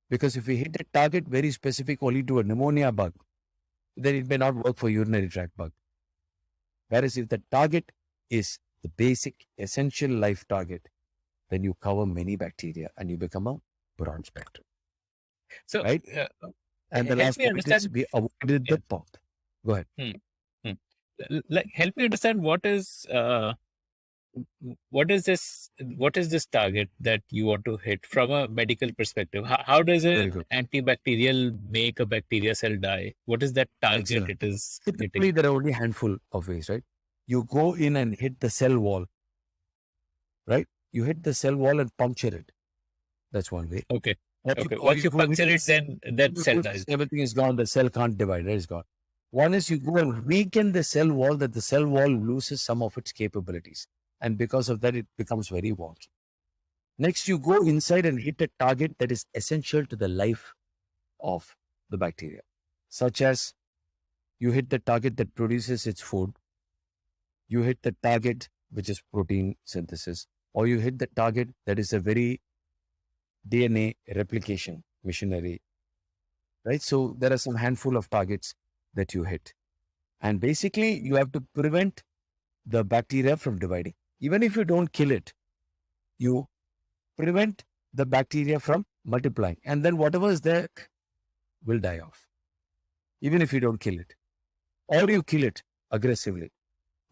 Because if we hit a target very specific only to a pneumonia bug, then it may not work for urinary tract bug. Whereas if the target is the basic essential life target, then you cover many bacteria and you become a broad spectrum. So, right? And the help last me point is understand. we avoided the pump. Go ahead. Like, help me understand what is this target that you want to hit from a medical perspective? How does Very an good. antibacterial make a bacteria cell die? What is that target Excellent. it is Typically, hitting? there are only a handful of ways, right? You go in and hit the cell wall, right? You hit the cell wall and puncture it. That's one way. Okay. Or Okay. or Once you go and puncture it, then that cell dies. everything is gone. The cell can't divide. It's gone. One is you go and weaken the cell wall, that the cell wall loses some of its capabilities. And because of that, it becomes very wonky. Next, you go inside and hit a target that is essential to the life of the bacteria, such as you hit the target that produces its food, you hit the target which is protein synthesis, or you hit the target that is a very DNA replication machinery, right? So there are some handful of targets that you hit. And basically, you have to prevent the bacteria from dividing. Even if you don't kill it, you prevent the bacteria from multiplying. And then whatever is there will die off, even if you don't kill it. Or you kill it aggressively.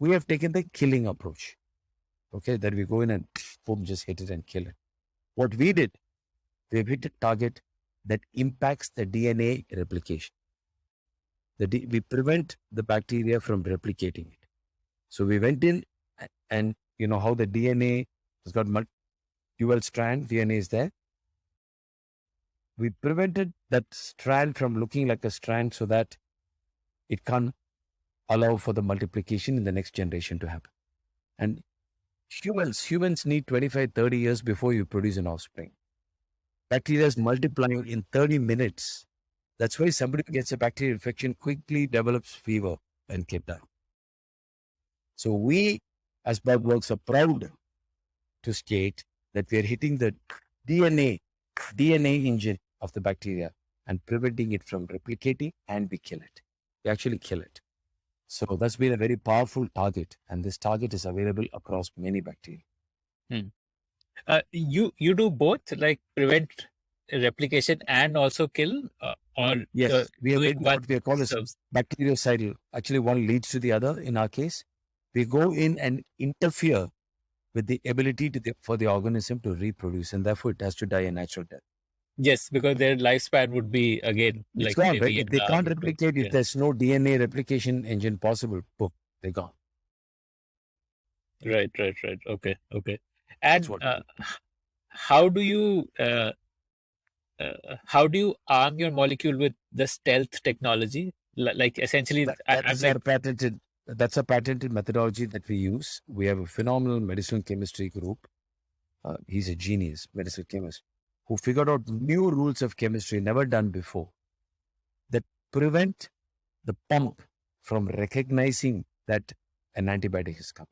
We have taken the killing approach. Okay, that we go in and boom, just hit it and kill it. What we did, we've hit a target that impacts the DNA replication. We prevent the bacteria from replicating it. So we went in and you know how the DNA has got dual strand, DNA is there. We prevented that strand from looking like a strand so that it can't allow for the multiplication in the next generation to happen. And humans need 25, 30 years before you produce an offspring. Bacteria is multiplying in 30 minutes. That's why somebody who gets a bacterial infection quickly develops fever and get down. So we, as Bugworks, are proud to state that we are hitting the DNA engine of the bacteria and preventing it from replicating, and we kill it. We actually kill it. So that's been a very powerful target, and this target is available across many bacteria. You do both, like prevent replication and also kill, or Yes, we have doing what we call as serves. bactericidal. Actually, one leads to the other. In our case, we go in and interfere with the ability for the organism to reproduce, and therefore it has to die a natural death. Yes, because their lifespan would be again It's like gone, maybe right? an If they hour can't or two. replicate, if Yeah. there's no DNA replication engine possible, boom, they're gone. Right. Okay. That's And what we do. how do you arm your molecule with the stealth technology? Like essentially, That I'm is like, our patented. That's a patented methodology that we use. We have a phenomenal medicinal chemistry group. He's a genius, medicinal chemist, who figured out new rules of chemistry never done before that prevent the pump from recognizing that an antibiotic is coming.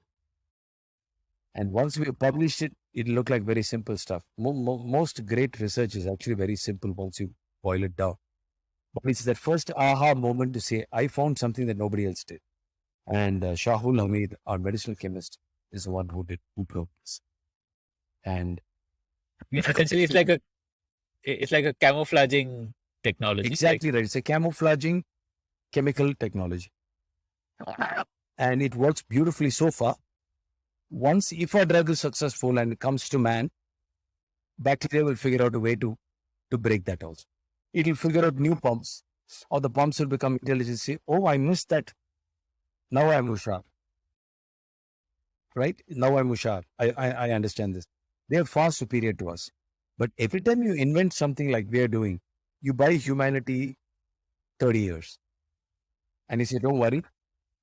And once we published it, it looked like very simple stuff. Most great research is actually very simple once you boil it down. But it's that first aha moment to say, I found something that nobody else did. And Shahul Hamid, our medicinal chemist, is the one who broke this. And Essentially, it's like a camouflaging technology. exactly right. It's a camouflaging chemical technology. And it works beautifully so far. Once, if a drug is successful and it comes to man, bacteria will figure out a way to break that also. It will figure out new pumps, or the pumps will become intelligent. Say, oh, I missed that. Now I'm Ushar. Right? Now I'm Ushar. I understand this. They are far superior to us. But every time you invent something like we are doing, you buy humanity 30 years. And you say, don't worry.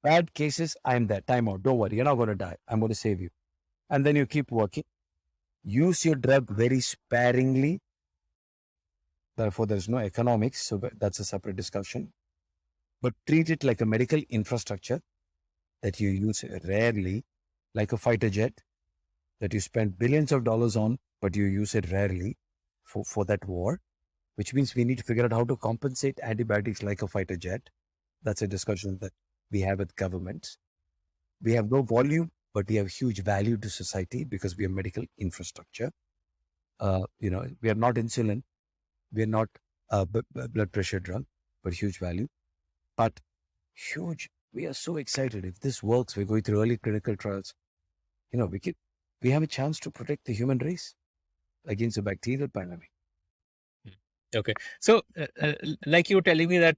Bad cases, I'm there. Time out. Don't worry. You're not going to die. I'm going to save you. And then you keep working. Use your drug very sparingly. Therefore, there's no economics. So that's a separate discussion. But treat it like a medical infrastructure that you use rarely, like a fighter jet that you spend billions of dollars on, but you use it rarely for that war, which means we need to figure out how to compensate antibiotics like a fighter jet. That's a discussion that we have with governments. We have no volume, but we have huge value to society because we have medical infrastructure. We are not insulin. We are not a blood pressure drug, but huge value. But huge, we are so excited. If this works, we're going through early clinical trials. We have a chance to protect the human race against a bacterial pandemic. Okay. So, like you were telling me that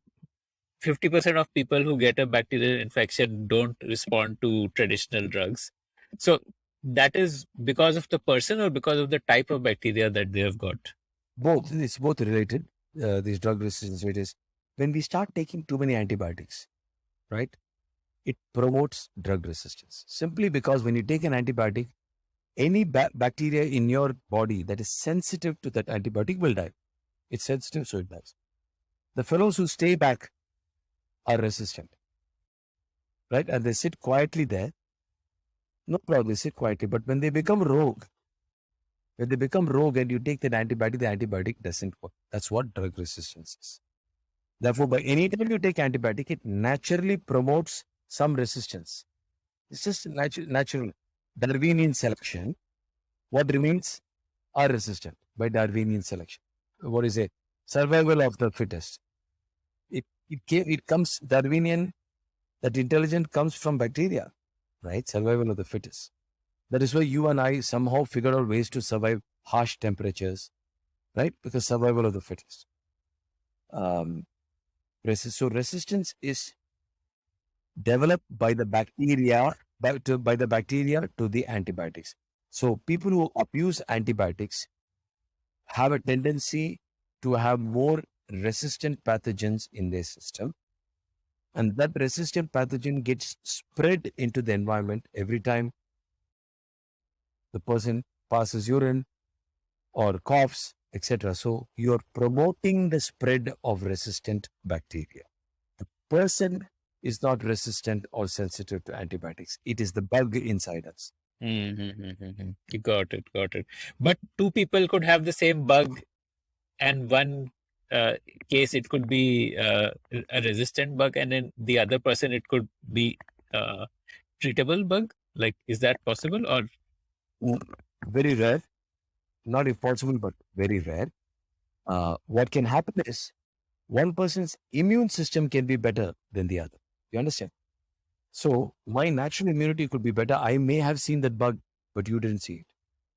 50% of people who get a bacterial infection don't respond to traditional drugs. So that is because of the person or because of the type of bacteria that they have got? Both. It's both related. These drug resistance rate is when we start taking too many antibiotics, right? It promotes drug resistance. Simply because when you take an antibiotic, any bacteria in your body that is sensitive to that antibiotic will die. It's sensitive, so it dies. The fellows who stay back are resistant, right? And they sit quietly there. No problem, they sit quietly. But when they become rogue, and you take that antibiotic, the antibiotic doesn't work. That's what drug resistance is. Therefore, by any time you take antibiotic, it naturally promotes some resistance. It's just natural. Darwinian selection, what remains are resistant by Darwinian selection. What is it? Survival of the fittest. It comes Darwinian, that intelligence comes from bacteria, right? Survival of the fittest. That is why you and I somehow figured out ways to survive harsh temperatures, right? Because survival of the fittest. So resistance is developed by the bacteria, by the bacteria to the antibiotics. So people who abuse antibiotics have a tendency to have more resistant pathogens in their system. And that resistant pathogen gets spread into the environment every time the person passes urine or coughs, etc. So you're promoting the spread of resistant bacteria. The person is not resistant or sensitive to antibiotics. It is the bug inside us. You got it. But two people could have the same bug, and one case it could be a resistant bug, and in the other person it could be a treatable bug. Like, is that possible? Or very rare, not impossible, but very rare. What can happen is one person's immune system can be better than the other. You understand? So my natural immunity could be better. I may have seen that bug, but you didn't see it.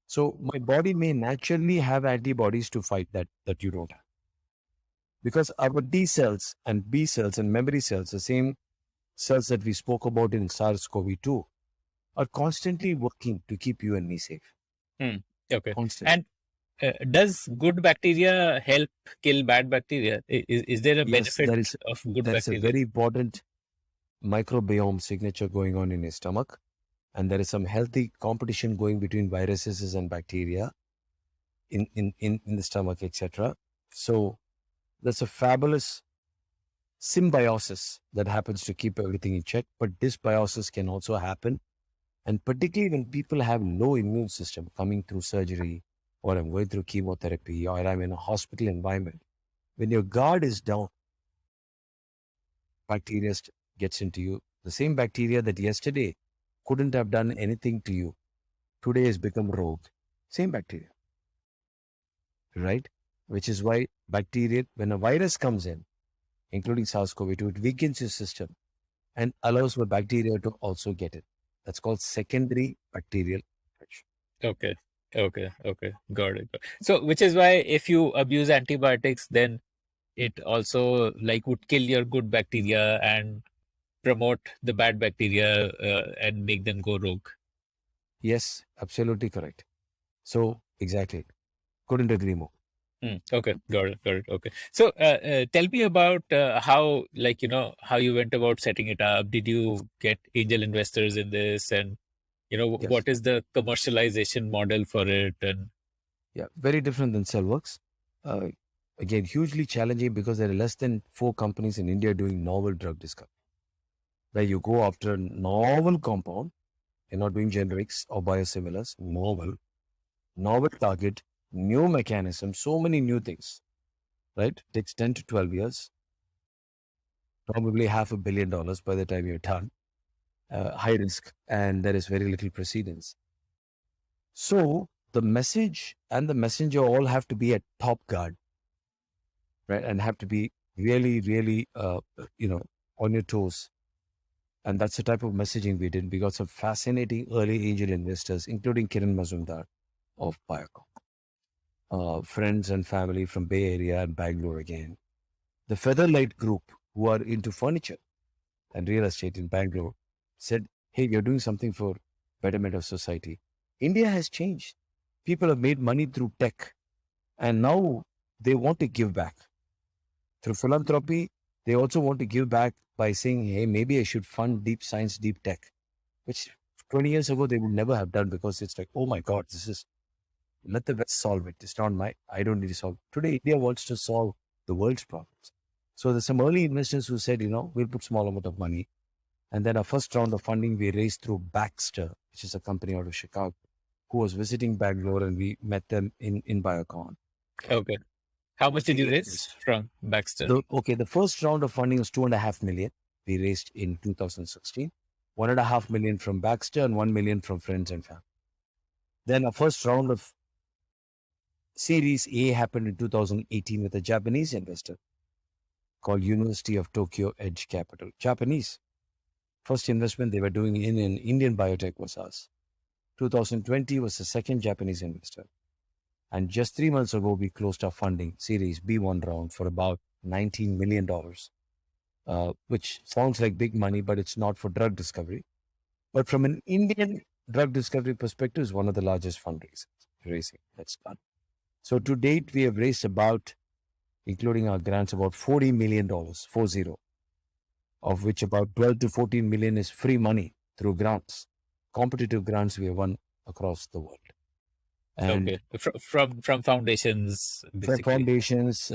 So my body may naturally have antibodies to fight that you don't have. Because our T cells and B cells and memory cells, the same cells that we spoke about in SARS-CoV-2, are constantly working to keep you and me safe. Okay. Constantly. And does good bacteria help kill bad bacteria? Is there a benefit of good there bacteria? is a very important microbiome signature going on in your stomach, and there is some healthy competition going between viruses and bacteria in the stomach, etc. So there's a fabulous symbiosis that happens to keep everything in check, but dysbiosis can also happen And particularly when people have low immune system coming through surgery, or I'm going through chemotherapy, or I'm in a hospital environment, when your guard is down, bacteria gets into you. The same bacteria that yesterday couldn't have done anything to you, today has become rogue. Same bacteria, right? Which is why bacteria, when a virus comes in, including SARS-CoV-2, it weakens your system and allows for bacteria to also get it. That's called secondary bacterial infection. Okay. Okay. Got it. So, which is why if you abuse antibiotics, then it also like would kill your good bacteria and promote the bad bacteria and make them go rogue. Yes, absolutely correct. So, exactly. Couldn't agree more. Okay, got it. Okay. So, tell me about how, like, how you went about setting it up. Did you get angel investors in this? And, Yes. what is the commercialization model for it? And, Yeah, very different than Cellworks. Uh, Again, hugely challenging because there are less than 4 companies in India doing novel drug discovery. Where you go after a novel compound, you're not doing generics or biosimilars, novel target, new mechanism, so many new things, right? Takes 10 to 12 years, probably $500 million by the time you're done. High risk, and there is very little precedence. So the message and the messenger all have to be at top guard, right? And have to be really, really, on your toes. And that's the type of messaging we did. We got some fascinating early angel investors, including Kiran Mazumdar of Biocom, friends and family from Bay Area and Bangalore again. The Featherlight Group, who are into furniture and real estate in Bangalore, said, hey, you're doing something for betterment of society. India has changed. People have made money through tech, and now they want to give back. Through philanthropy, they also want to give back by saying, hey, maybe I should fund deep science, deep tech, which 20 years ago they would never have done because it's like, oh my God, let the West solve it. It's not I don't need to solve it. Today, India wants to solve the world's problems. So there's some early investors who said, we'll put small amount of money. And then our first round of funding we raised through Baxter, which is a company out of Chicago, who was visiting Bangalore, and we met them in Biocon. okay. How much did you raise from Baxter? The first round of funding was $2.5 million. We raised in 2016, $1.5 million from Baxter and $1 million from friends and family. Then our first round of Series A happened in 2018 with a Japanese investor called University of Tokyo Edge Capital. Japanese. First investment they were doing in an Indian biotech was us. 2020 was the second Japanese investor. And just 3 months ago, we closed our funding, Series B1 round, for about $19 million, which sounds like big money, but it's not for drug discovery. But from an Indian drug discovery perspective, it's one of the largest fundraising that's done. So to date, we have raised about, including our grants, about $40 million, 40, of which about 12 to 14 million is free money through grants, competitive grants we have won across the world. And okay, from foundations, basically. Foundations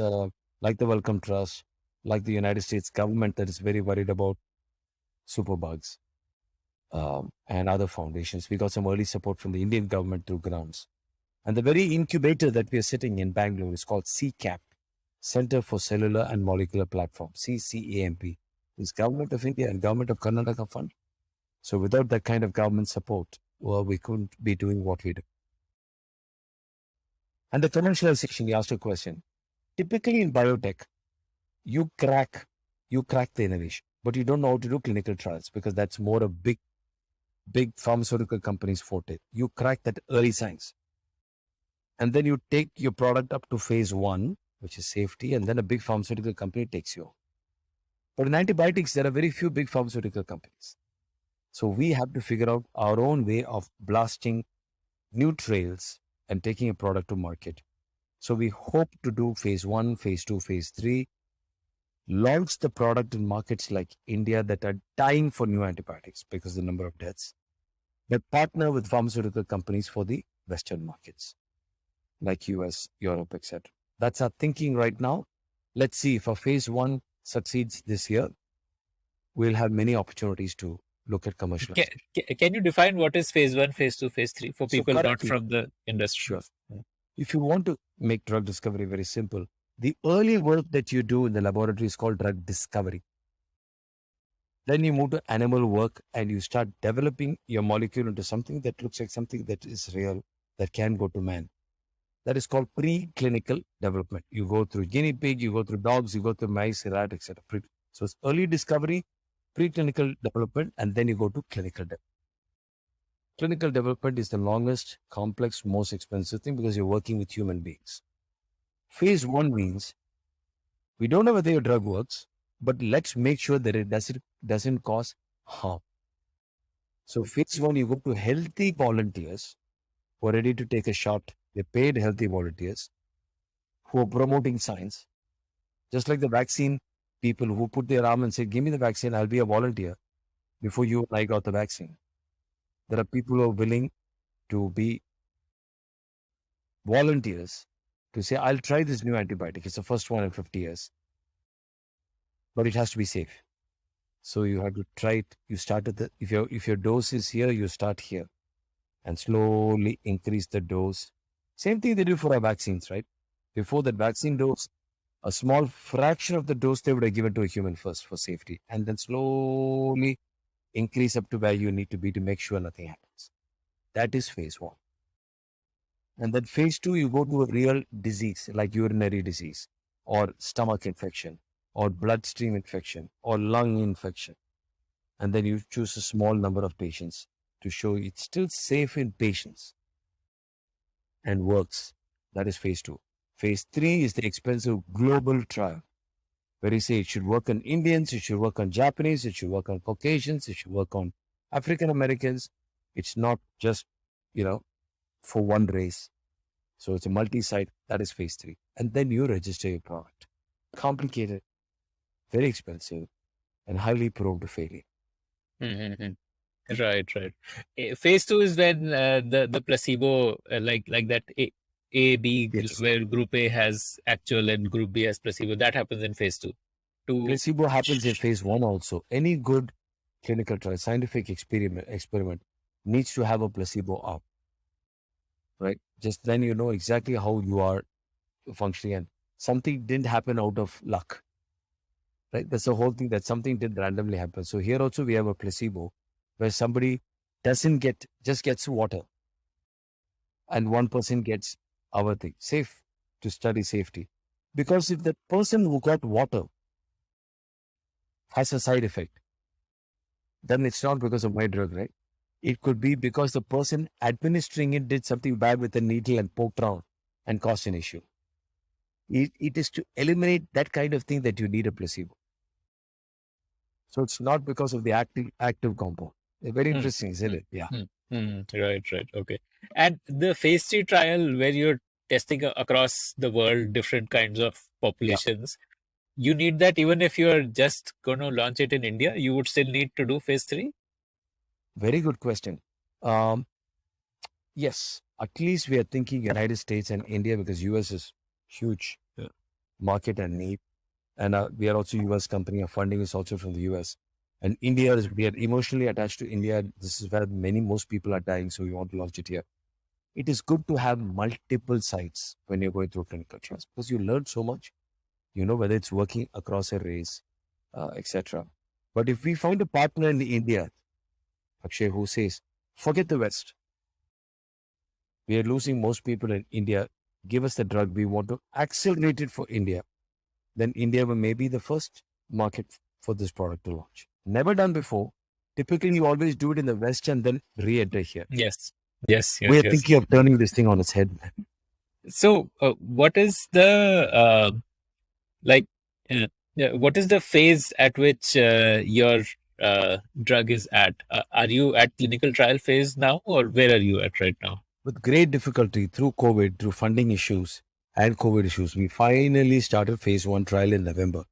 like the Wellcome Trust, like the United States government that is very worried about superbugs, and other foundations. We got some early support from the Indian government through grants. And the very incubator that we are sitting in Bangalore is called CCAP, Center for Cellular and Molecular Platform, CCAMP. Is Government of India and Government of Karnataka fund. So without that kind of government support, well, we couldn't be doing what we do. And the commercialization, you asked a question. Typically in biotech, you crack the innovation, but you don't know how to do clinical trials because that's more a big pharmaceutical company's forte. You crack that early science. And then you take your product up to phase 1, which is safety, and then a big pharmaceutical company takes you. But in antibiotics, there are very few big pharmaceutical companies. So we have to figure out our own way of blasting new trails and taking a product to market. So we hope to do phase 1, phase 2, phase 3, launch the product in markets like India that are dying for new antibiotics because of the number of deaths, but partner with pharmaceutical companies for the Western markets like US, Europe, etc. That's our thinking right now. Let's see if our phase 1 succeeds this year. We'll have many opportunities to look at Can, commercialization. can you define what is phase 1, phase 2, phase 3 for So people not currently, from the industry? sure. If you want to make drug discovery very simple, the early work that you do in the laboratory is called drug discovery. Then you move to animal work and you start developing your molecule into something that looks like something that is real, that can go to man. That is called preclinical development. You go through guinea pig, you go through dogs, you go through mice, rat, etc. So it's early discovery, preclinical development, and then you go to clinical development. Clinical development is the longest, complex, most expensive thing because you're working with human beings. Phase 1 means we don't know whether your drug works, but let's make sure that it doesn't cause harm. So phase 1, you go to healthy volunteers who are ready to take a shot. They paid healthy volunteers who are promoting science. Just like the vaccine people who put their arm and say, give me the vaccine, I'll be a volunteer before you and I got the vaccine. There are people who are willing to be volunteers to say, I'll try this new antibiotic. It's the first one in 50 years. But it has to be safe. So you have to try it. You start at the, if your dose is here, you start here and slowly increase the dose. Same thing they do for our vaccines, right? Before that vaccine dose, a small fraction of the dose they would have given to a human first for safety, and then slowly increase up to where you need to be to make sure nothing happens. That is phase 1. And then phase 2, you go to a real disease like urinary disease or stomach infection or bloodstream infection or lung infection. And then you choose a small number of patients to show it's still safe in patients and works. That is phase 2. Phase 3 is the expensive global trial, where you say it should work on Indians, it should work on Japanese, it should work on Caucasians, it should work on African Americans. It's not just, for one race. So it's a multi-site. That is phase 3. And then you register your product. Complicated, very expensive, and highly prone to failure. Mm-hmm. Right. Phase 2 is when the placebo, like that A B, Yes. where group A has actual and group B has placebo. That happens in phase 2. Placebo happens in phase 1 also. Any good clinical trial, scientific experiment needs to have a placebo arm, right? Just then you know exactly how you are functioning, and something didn't happen out of luck, right? That's the whole thing, that something did randomly happen. So here also we have a placebo where somebody just gets water and one person gets our thing, safe, to study safety. Because if the person who got water has a side effect, then it's not because of my drug, right? It could be because the person administering it did something bad with a needle and poked around and caused an issue. It is to eliminate that kind of thing that you need a placebo. So it's not because of the active compound. Very interesting, isn't it? Yeah. Right. Okay. And the phase 3 trial where you're testing across the world, different kinds of populations, you need that even if you're just going to launch it in India, you would still need to do phase 3? Very good question. Yes, at least we are thinking United States and India because US is huge market and need. And we are also US company. Our funding is also from the US. And we are emotionally attached to India. This is where most people are dying. So we want to launch it here. It is good to have multiple sites when you're going through clinical trials because you learn so much. You know whether it's working across a race, etc. But if we find a partner in India, Akshay, who says, forget the West. We are losing most people in India. Give us the drug. We want to accelerate it for India. Then India may be the first market for this product to launch. Never done before. Typically, you always do it in the West and then re-enter here. Yes. We are thinking of turning this thing on its head. So, what is the what is the phase at which your drug is at? Are you at clinical trial phase now, or where are you at right now? With great difficulty through COVID, through funding issues and COVID issues, we finally started phase 1 trial in November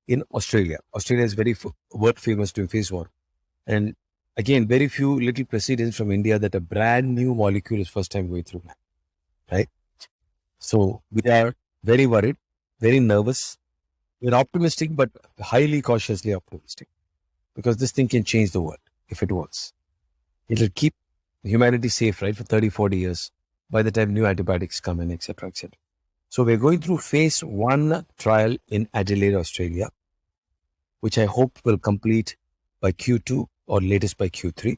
in Australia. Australia is very world famous doing phase 1. And again, very few little precedents from India that a brand new molecule is first time going through, right? So we are very worried, very nervous. We're optimistic, but highly cautiously optimistic because this thing can change the world. if it works. It'll keep humanity safe, right, for 30, 40 years by the time new antibiotics come in, etc., etc. So we're going through phase 1 trial in Adelaide, Australia, which I hope will complete by Q2 or latest by Q3.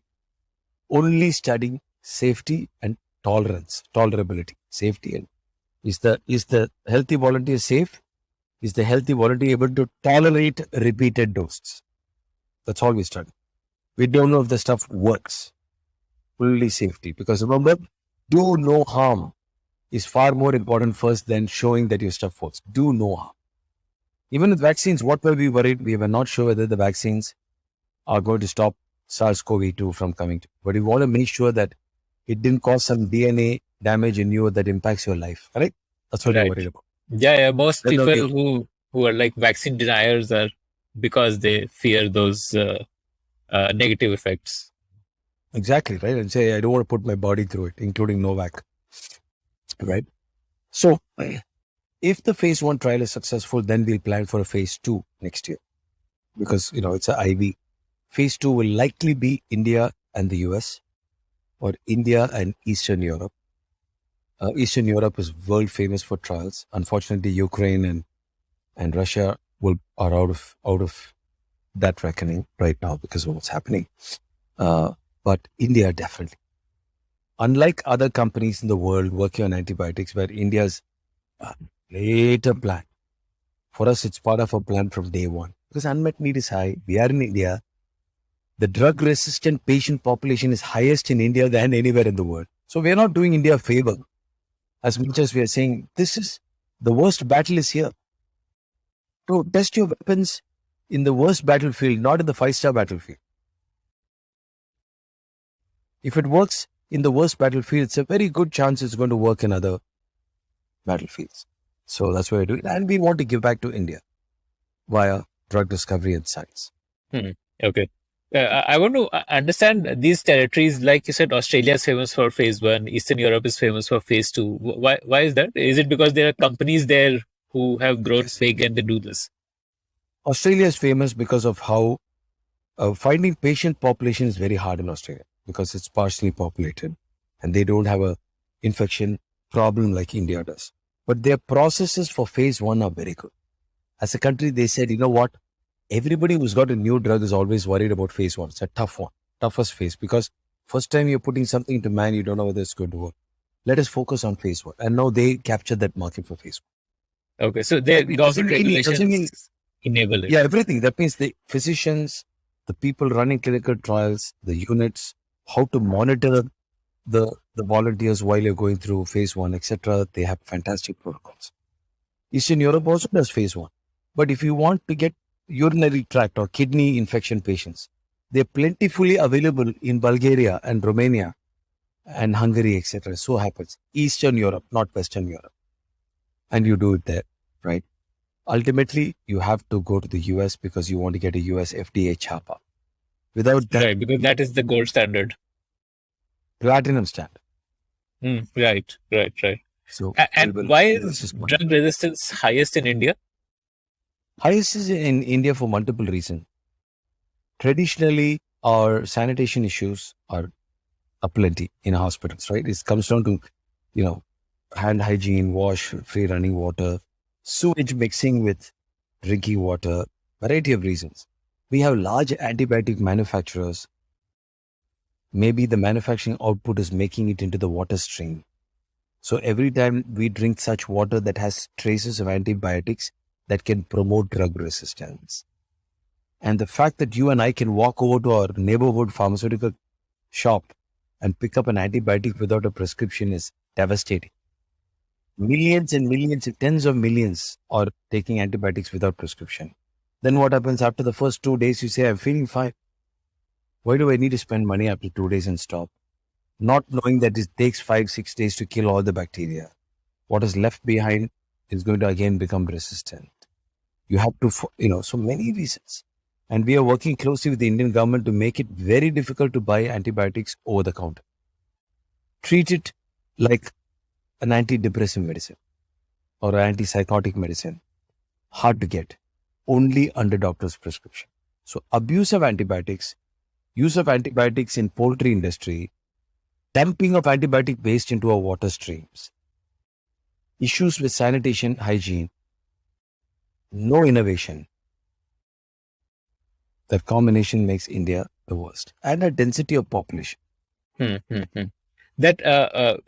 Only studying safety and tolerability. Safety and is the healthy volunteer safe? Is the healthy volunteer able to tolerate repeated doses? That's all we study. We don't know if the stuff works. Only safety. Because remember, do no harm is far more important first than showing that your stuff works. Do no harm. Even with vaccines, what were we worried? We were not sure whether the vaccines are going to stop SARS-CoV-2 from coming. But we want to make sure that it didn't cause some DNA damage in you that impacts your life. Right? That's what we're worried about. Yeah. Most Then, people okay. who are like vaccine deniers are because they fear those negative effects. Exactly, right? And say, I don't want to put my body through it, including Novak. Right? So, if the phase 1 trial is successful, then we'll plan for a phase 2 next year. Because, it's an IV. Phase 2 will likely be India and the US, or India and Eastern Europe. Eastern Europe is world famous for trials. Unfortunately, Ukraine and Russia are out of that reckoning right now because of what's happening. But India definitely. Unlike other companies in the world working on antibiotics, where India's later plan, for us it's part of a plan from day one. Because unmet need is high. We are in India. The drug-resistant patient population is highest in India than anywhere in the world. So we are not doing India a favor. As much as we are saying, this is the worst battle is here. So test your weapons in the worst battlefield, not in the 5-star battlefield. If it works in the worst battlefield, it's a very good chance it's going to work in other battlefields. So that's what we're doing. And we want to give back to India via drug discovery and science. Okay. I want to understand these territories. Like you said, Australia is famous for phase 1. Eastern Europe is famous for phase 2. Why is that? Is it because there are companies there who have grown big and they do this? Australia is famous because of how finding patient population is very hard in Australia because it's partially populated and they don't have a infection problem like India does. But their processes for phase 1 are very good. As a country, they said, you know what? Everybody who's got a new drug is always worried about phase 1. It's a tough one, toughest phase, because first time you're putting something into man, you don't know whether it's going to work. Let us focus on phase 1. And now they captured that market for phase 1. Okay, so their government regulations enable it. Yeah, everything. That means the physicians, the people running clinical trials, the units, how to monitor the volunteers while you're going through phase 1, etc. They have fantastic protocols. Eastern Europe also does phase 1. But if you want to get urinary tract or kidney infection patients, they're plentifully available in Bulgaria and Romania and Hungary, etc. So happens. Eastern Europe, not Western Europe. And you do it there, right? Ultimately, you have to go to the US because you want to get a US FDA CHAPA. Without that, right, because that is the gold standard. Platinum standard. Right. So, and why is drug resistance highest in India? Highest is in India for multiple reasons. Traditionally, our sanitation issues are aplenty in hospitals, right? It comes down to, hand hygiene, wash, free running water, sewage mixing with drinking water, variety of reasons. We have large antibiotic manufacturers. Maybe the manufacturing output is making it into the water stream. So every time we drink such water that has traces of antibiotics, that can promote drug resistance. And the fact that you and I can walk over to our neighborhood pharmaceutical shop and pick up an antibiotic without a prescription is devastating. Millions and millions, tens of millions are taking antibiotics without prescription. Then what happens after the first 2 days? You say, I'm feeling fine. Why do I need to spend money after 2 days and stop? Not knowing that it takes 5-6 days to kill all the bacteria. What is left behind is going to again become resistant. You have to, so many reasons. And we are working closely with the Indian government to make it very difficult to buy antibiotics over the counter. Treat it like an antidepressant medicine or an antipsychotic medicine. Hard to get. Only under doctor's prescription. So abuse of antibiotics, use of antibiotics in poultry industry, dumping of antibiotic waste into our water streams, issues with sanitation, hygiene, no innovation. That combination makes India the worst. And a density of population. That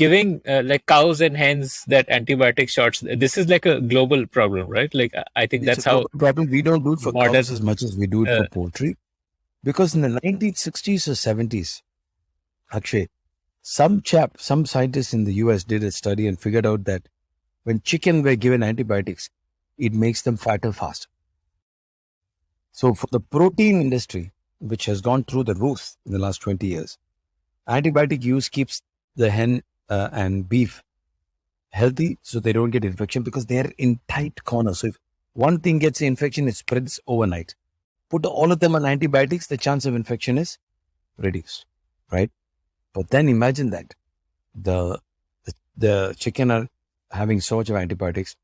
giving like cows and hens that antibiotic shots, this is like a global problem, right? Like I think It's that's a how global problem. We don't do it for modern cows as much as we do it for uh, poultry. Because in the 1960s or 70s, Akshay, some scientists in the US did a study and figured out that when chicken were given antibiotics, it makes them fatter faster. So for the protein industry, which has gone through the roof in the last 20 years, antibiotic use keeps the hen and beef healthy so they don't get infection because they're in tight corners. So if one thing gets the infection, it spreads overnight. Put all of them on antibiotics, the chance of infection is reduced, right? But then imagine that the chicken are having so much of antibiotics,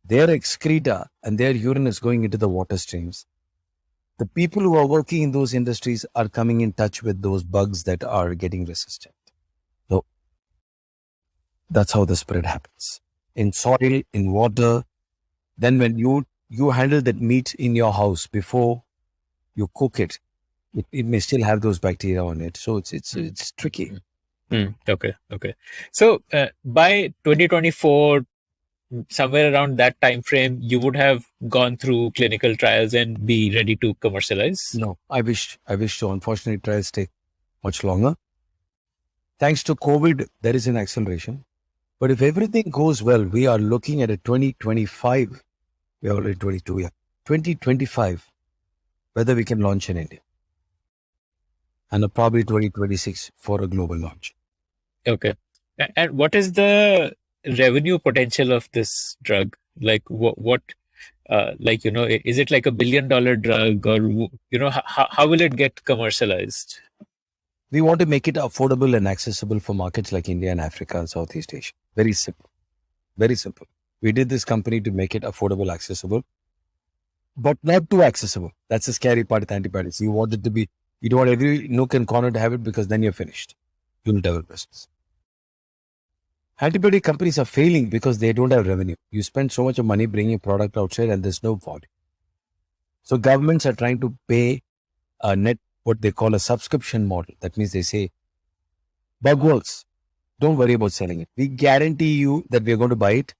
their excreta and their urine is going into the water streams. The people who are working in those industries are coming in touch with those bugs that are getting resistant. So that's how the spread happens. In soil, in water. Then when you handle that meat in your house before you cook it, it may still have those bacteria on it. So it's tricky. Okay. So by 2024, somewhere around that time frame, you would have gone through clinical trials and be ready to commercialize. No, I wish so. Unfortunately, trials take much longer. Thanks to COVID, there is an acceleration. But if everything goes well, we are looking at a 2025. We are already 22, yeah. 2025, whether we can launch in India. And probably 2026 for a global launch. Okay. And what is the revenue potential of this drug? Like what like, is it like $1 billion drug, or, how will it get commercialized? We want to make it affordable and accessible for markets like India and Africa and Southeast Asia. Very simple. Very simple. We did this company to make it affordable, accessible, but not too accessible. That's the scary part with antibiotics. You want it to be, you don't want every nook and corner to have it because then you're finished. You'll develop business. Antibiotic companies are failing because they don't have revenue. You spend so much of money bringing product outside and there's no volume. So governments are trying to pay a net, what they call a subscription model. That means they say, Bugworks, don't worry about selling it. We guarantee you that we're going to buy it.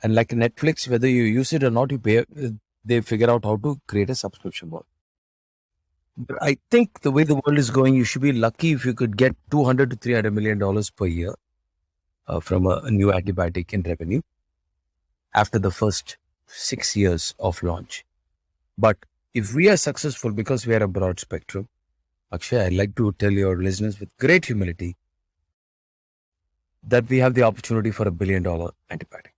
And like Netflix, whether you use it or not, you pay, they figure out how to create a subscription model. But I think the way the world is going, you should be lucky if you could get $200 to $300 million per year from a new antibiotic in revenue after the first 6 years of launch. But if we are successful because we are a broad spectrum, Akshay, I'd like to tell your listeners with great humility that we have the opportunity for $1 billion antibiotic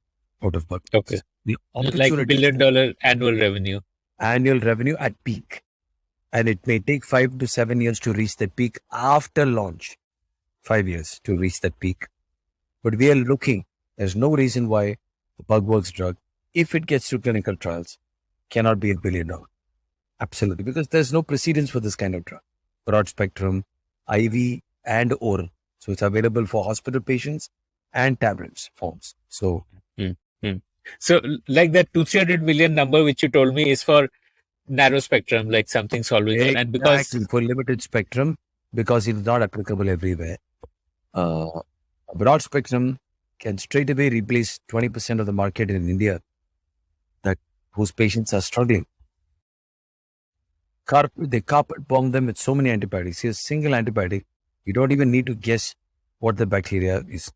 out of Bugworks. Okay. The Like opportunity, $1 billion annual revenue. annual revenue at peak. And it may take 5 to 7 years to reach that peak after launch. 5 years to reach that peak. But we are looking, there's no reason why the Bugworks drug, if it gets to clinical trials, cannot be $1 billion. Absolutely. Because there's no precedence for this kind of drug. Broad spectrum, IV and oral. So it's available for hospital patients and tablets forms. So, So like that 200-300 million number which you told me is for narrow spectrum, like something solving. And because exactly, for limited spectrum, because it's not applicable everywhere. A broad spectrum can straight away replace 20% of the market in India whose patients are struggling. They carpet bomb them with so many antibiotics. Here's a single antibiotic. You don't even need to guess what the bacteria is.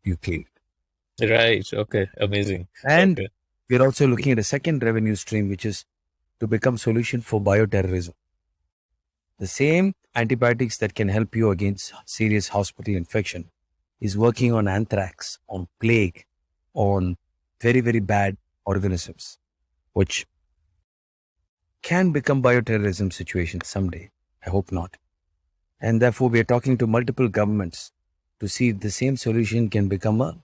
You kill it. Right. Okay. Amazing. And Okay. we're also looking at a second revenue stream, which is to become solution for bioterrorism. The same antibiotics that can help you against serious hospital infection is working on anthrax, on plague, on very, very bad organisms, which can become bioterrorism situations someday. I hope not. And therefore, we are talking to multiple governments to see if the same solution can become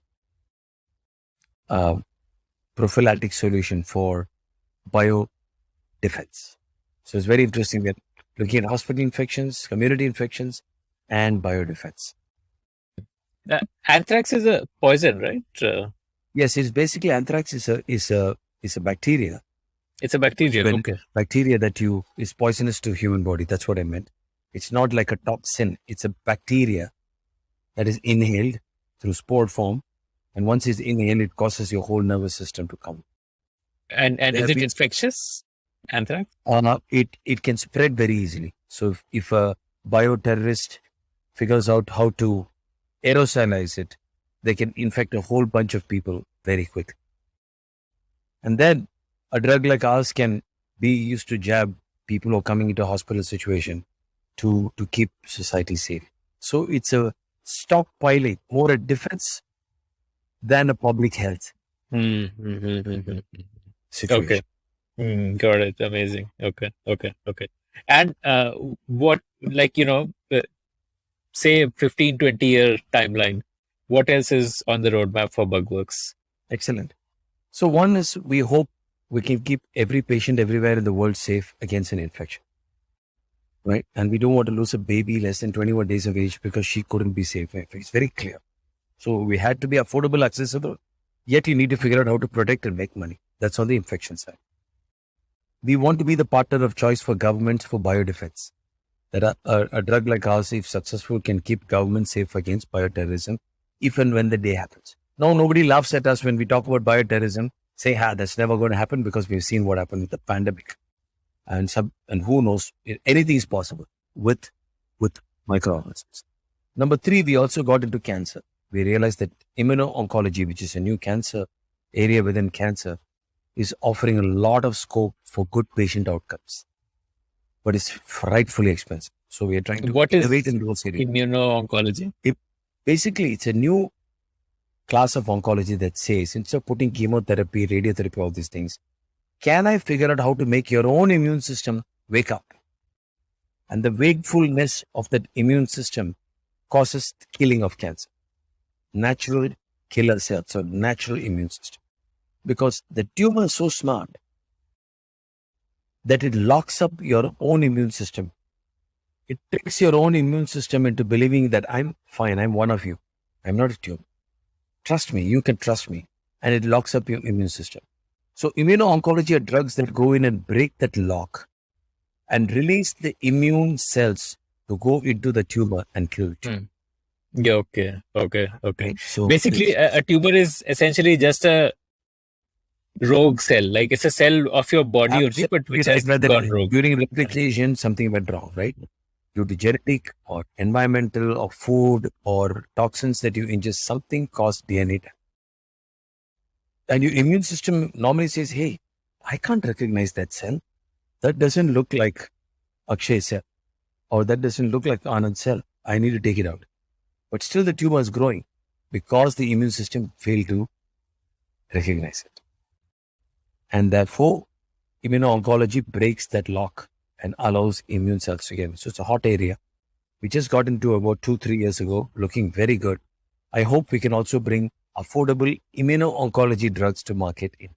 a prophylactic solution for bio defense. So it's very interesting. We're looking at hospital infections, community infections, and biodefense. Anthrax is a poison, right? Yes, it's basically anthrax is a bacteria. It's a bacteria. When Okay. bacteria that is poisonous to human body. That's what I meant. It's not like a toxin. It's a bacteria that is inhaled through spore form, and once it's inhaled, it causes your whole nervous system to come. And There is have it been- infectious? Anthrax? It can spread very easily. So if a bioterrorist figures out how to aerosolize it, they can infect a whole bunch of people very quickly. And then a drug like ours can be used to jab people who are coming into a hospital situation to keep society safe. So it's a stockpiling, more a defense than a public health situation. Okay. Got it. Amazing. Okay. And what, like, say 15, 20-year timeline, what else is on the roadmap for Bugworks? Excellent. So one is we hope we can keep every patient everywhere in the world safe against an infection. Right? And we don't want to lose a baby less than 21 days of age because she couldn't be safe. It's very clear. So we had to be affordable, accessible, yet you need to figure out how to protect and make money. That's on the infection side. We want to be the partner of choice for governments for biodefense. That a drug like ours, if successful, can keep governments safe against bioterrorism, if and when the day happens. No, nobody laughs at us when we talk about bioterrorism, say, that's never going to happen because we've seen what happened with the pandemic. And who knows, anything is possible with microorganisms. Number 3, we also got into cancer. We realized that immuno-oncology, which is a new cancer area within cancer, is offering a lot of scope for good patient outcomes. But it's frightfully expensive. So we are trying to innovate in those areas. Immuno-oncology? Basically, it's a new class of oncology that says, instead of putting chemotherapy, radiotherapy, all these things, can I figure out how to make your own immune system wake up? And the wakefulness of that immune system causes the killing of cancer. Natural killer cells, so natural immune system. Because the tumor is so smart that it locks up your own immune system. It tricks your own immune system into believing that I'm fine, I'm one of you. I'm not a tumor. Trust me, you can trust me. And it locks up your immune system. So immuno-oncology are drugs that go in and break that lock and release the immune cells to go into the tumor and kill it. Yeah, okay. Right? So basically, a tumor is essentially just a rogue cell. Like it's a cell of your body only, but which has gone rogue. During replication, something went wrong, right? Due to genetic or environmental or food or toxins that you ingest, something caused DNA damage. And your immune system normally says, hey, I can't recognize that cell. That doesn't look like Akshay cell. Or that doesn't look like Anand cell. I need to take it out. But still the tumor is growing because the immune system failed to recognize it. And therefore, immuno-oncology breaks that lock and allows immune cells to get. So it's a hot area. We just got into about 2-3 years ago, looking very good. I hope we can also bring affordable immuno-oncology drugs to market in.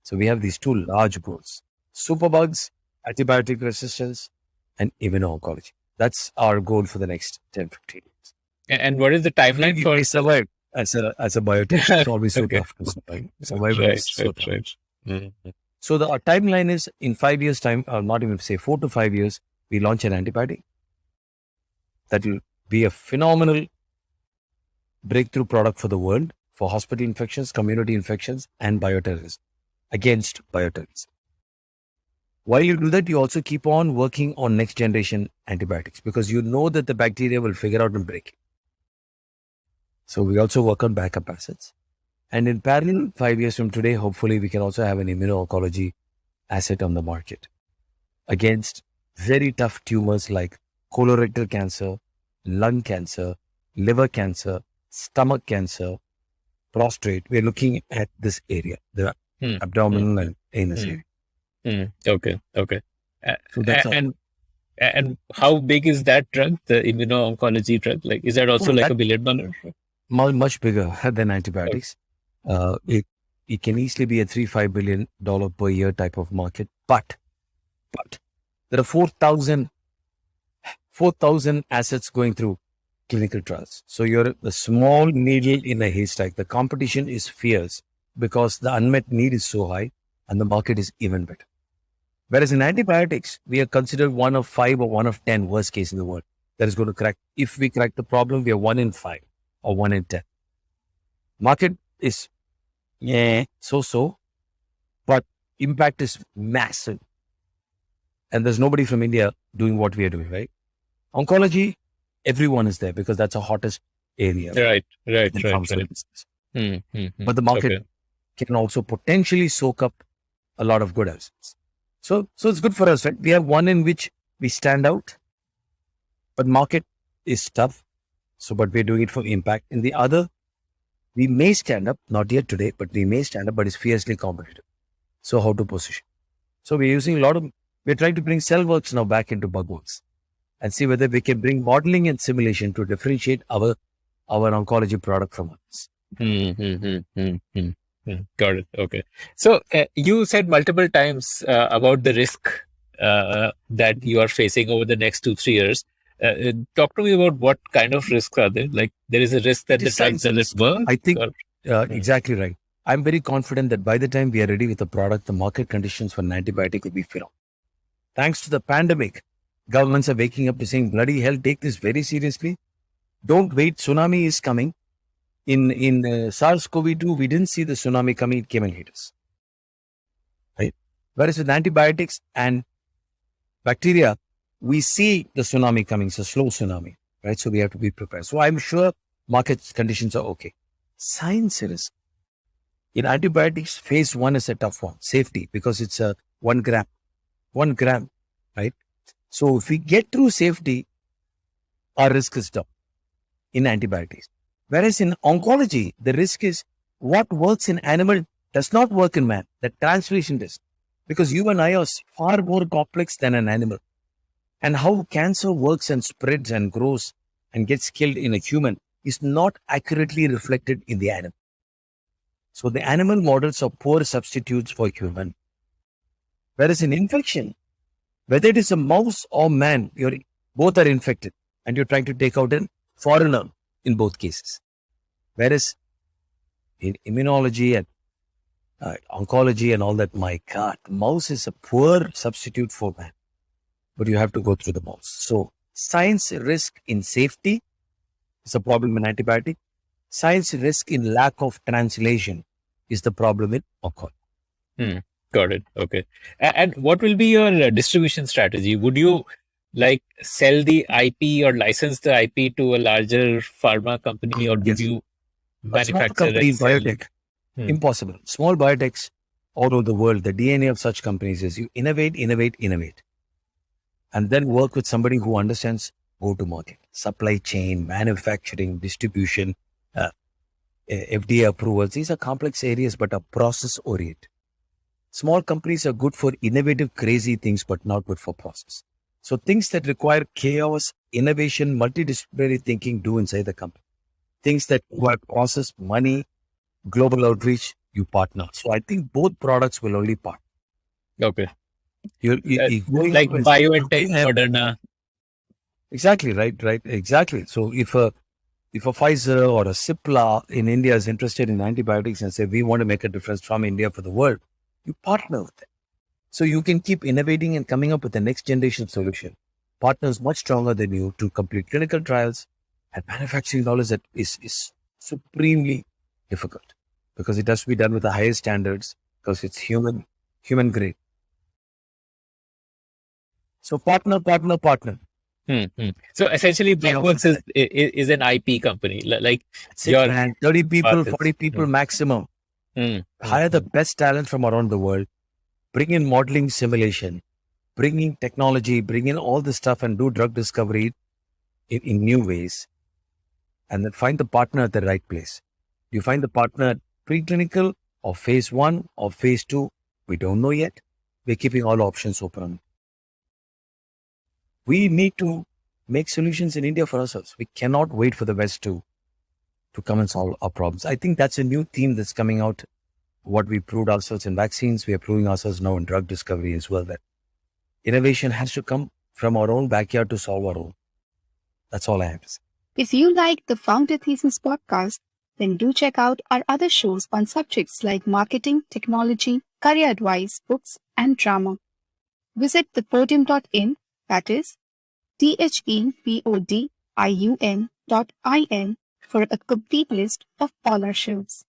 So we have these 2 large goals: superbugs, antibiotic resistance, and immuno-oncology. That's our goal for the next 10-15 years. And what is the timeline for? We survive as a biotech. It's always so tough to survive. Survival is so tough. So our timeline is in 5 years' time, or not even say 4 to 5 years, we launch an antibiotic that will be a phenomenal breakthrough product for the world for hospital infections, community infections, and bioterrorism, against bioterrorism. While you do that, you also keep on working on next generation antibiotics because you know that the bacteria will figure out and break it. So we also work on backup assets. And in parallel, 5 years from today, hopefully we can also have an immuno-oncology asset on the market against very tough tumors like colorectal cancer, lung cancer, liver cancer, stomach cancer, prostate. We're looking at this area, the abdominal and anus area. Okay. So that's and how big is that drug, the immuno-oncology drug? Like, is that also like $1 billion? Much bigger than antibiotics. It can easily be a $3-5 billion per year type of market. But there are 4,000 4,000 assets going through clinical trials. So you're the small needle in a haystack. The competition is fierce because the unmet need is so high and the market is even better. Whereas in antibiotics, we are considered one of 5 or one of 10 worst case in the world that is going to crack. If we crack the problem, we are 1 in 5 or 1 in 10. Market is so, but impact is massive. And there's nobody from India doing what we are doing, right? Oncology, everyone is there because that's the hottest area. Right. in pharmaceuticals. But the Okay. market can also potentially soak up a lot of good assets. So it's good for us, right? We have one in which we stand out, but market is tough. So, but we're doing it for impact. In the other, we may stand up, not yet today, but we may stand up, but it's fiercely competitive. So how to position? So we're using we're trying to bring CellWorks now back into Bugworks and see whether we can bring modeling and simulation to differentiate our oncology product from others. Got it. Okay. So you said multiple times about the risk that you are facing over the next 2-3 years. Talk to me about what kind of risks are there? Like there is a risk that the drugs doesn't work? I think exactly right. I'm very confident that by the time we are ready with the product, the market conditions for an antibiotic will be phenomenal. Thanks to the pandemic, governments are waking up to saying, bloody hell, take this very seriously. Don't wait. Tsunami is coming. In SARS-CoV-2, we didn't see the tsunami coming. It came and hit us. Right? Whereas with antibiotics and bacteria, we see the tsunami coming. It's a slow tsunami. Right? So we have to be prepared. So I'm sure market conditions are okay. Science risk. In antibiotics, phase 1 is a tough one. Safety, because it's a 1 gram. 1 gram, right? So if we get through safety, our risk is down in antibiotics. Whereas in oncology, the risk is what works in animal does not work in man. The translation risk. Because you and I are far more complex than an animal. And how cancer works and spreads and grows and gets killed in a human is not accurately reflected in the animal. So the animal models are poor substitutes for human. Whereas in infection, whether it is a mouse or man, both are infected and you're trying to take out a foreigner in both cases. Whereas in immunology and oncology and all that, my God, mouse is a poor substitute for man. But you have to go through the mouse. So science risk in safety is a problem in antibiotic. Science risk in lack of translation is the problem in oncology. Got it. Okay. And what will be your distribution strategy? Would you like sell the IP or license the IP to a larger pharma company, or would you manufacture company and sell? biotech? Impossible. Small biotechs all over the world, the DNA of such companies is you innovate, and then work with somebody who understands go-to-market, supply chain, manufacturing, distribution, FDA approvals. These are complex areas, but are process-oriented. Small companies are good for innovative, crazy things, but not good for process. So things that require chaos, innovation, multidisciplinary thinking, do inside the company. Things that require process, money, global outreach, you partner. So I think both products will only partner. Okay. Like BioNTech, Moderna. Exactly, right, exactly. So if a Pfizer or a Cipla in India is interested in antibiotics and say, we want to make a difference from India for the world, you partner with them. So you can keep innovating and coming up with the next generation solution. Partners much stronger than you to complete clinical trials and manufacturing knowledge that is supremely difficult because it has to be done with the highest standards because it's human grade. So partner. So essentially, Bugworks is an IP company. Like your 30 people, 40 people maximum. Hire the best talent from around the world. Bring in modeling simulation. Bring in technology. Bring in all this stuff and do drug discovery in new ways. And then find the partner at the right place. You find the partner at preclinical or phase 1 or phase 2. We don't know yet. We're keeping all options open. We need to make solutions in India for ourselves. We cannot wait for the West to come and solve our problems. I think that's a new theme that's coming out. What we proved ourselves in vaccines, we are proving ourselves now in drug discovery as well. That innovation has to come from our own backyard to solve our own. That's all I have to say. If you like the Founder Thesis podcast, then do check out our other shows on subjects like marketing, technology, career advice, books, and drama. Visit thepodium.in, that is thepodium.in, for a complete list of all our shows.